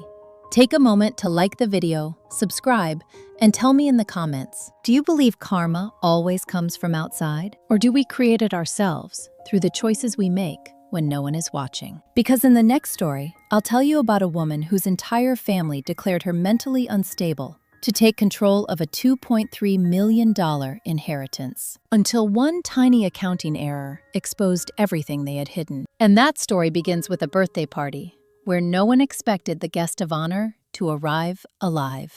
[SPEAKER 1] take a moment to like the video, subscribe, and tell me in the comments, do you believe karma always comes from outside? Or do we create it ourselves through the choices we make when no one is watching? Because in the next story, I'll tell you about a woman whose entire family declared her mentally unstable to take control of a $2.3 million inheritance, until one tiny accounting error exposed everything they had hidden. And that story begins with a birthday party where no one expected the guest of honor to arrive alive.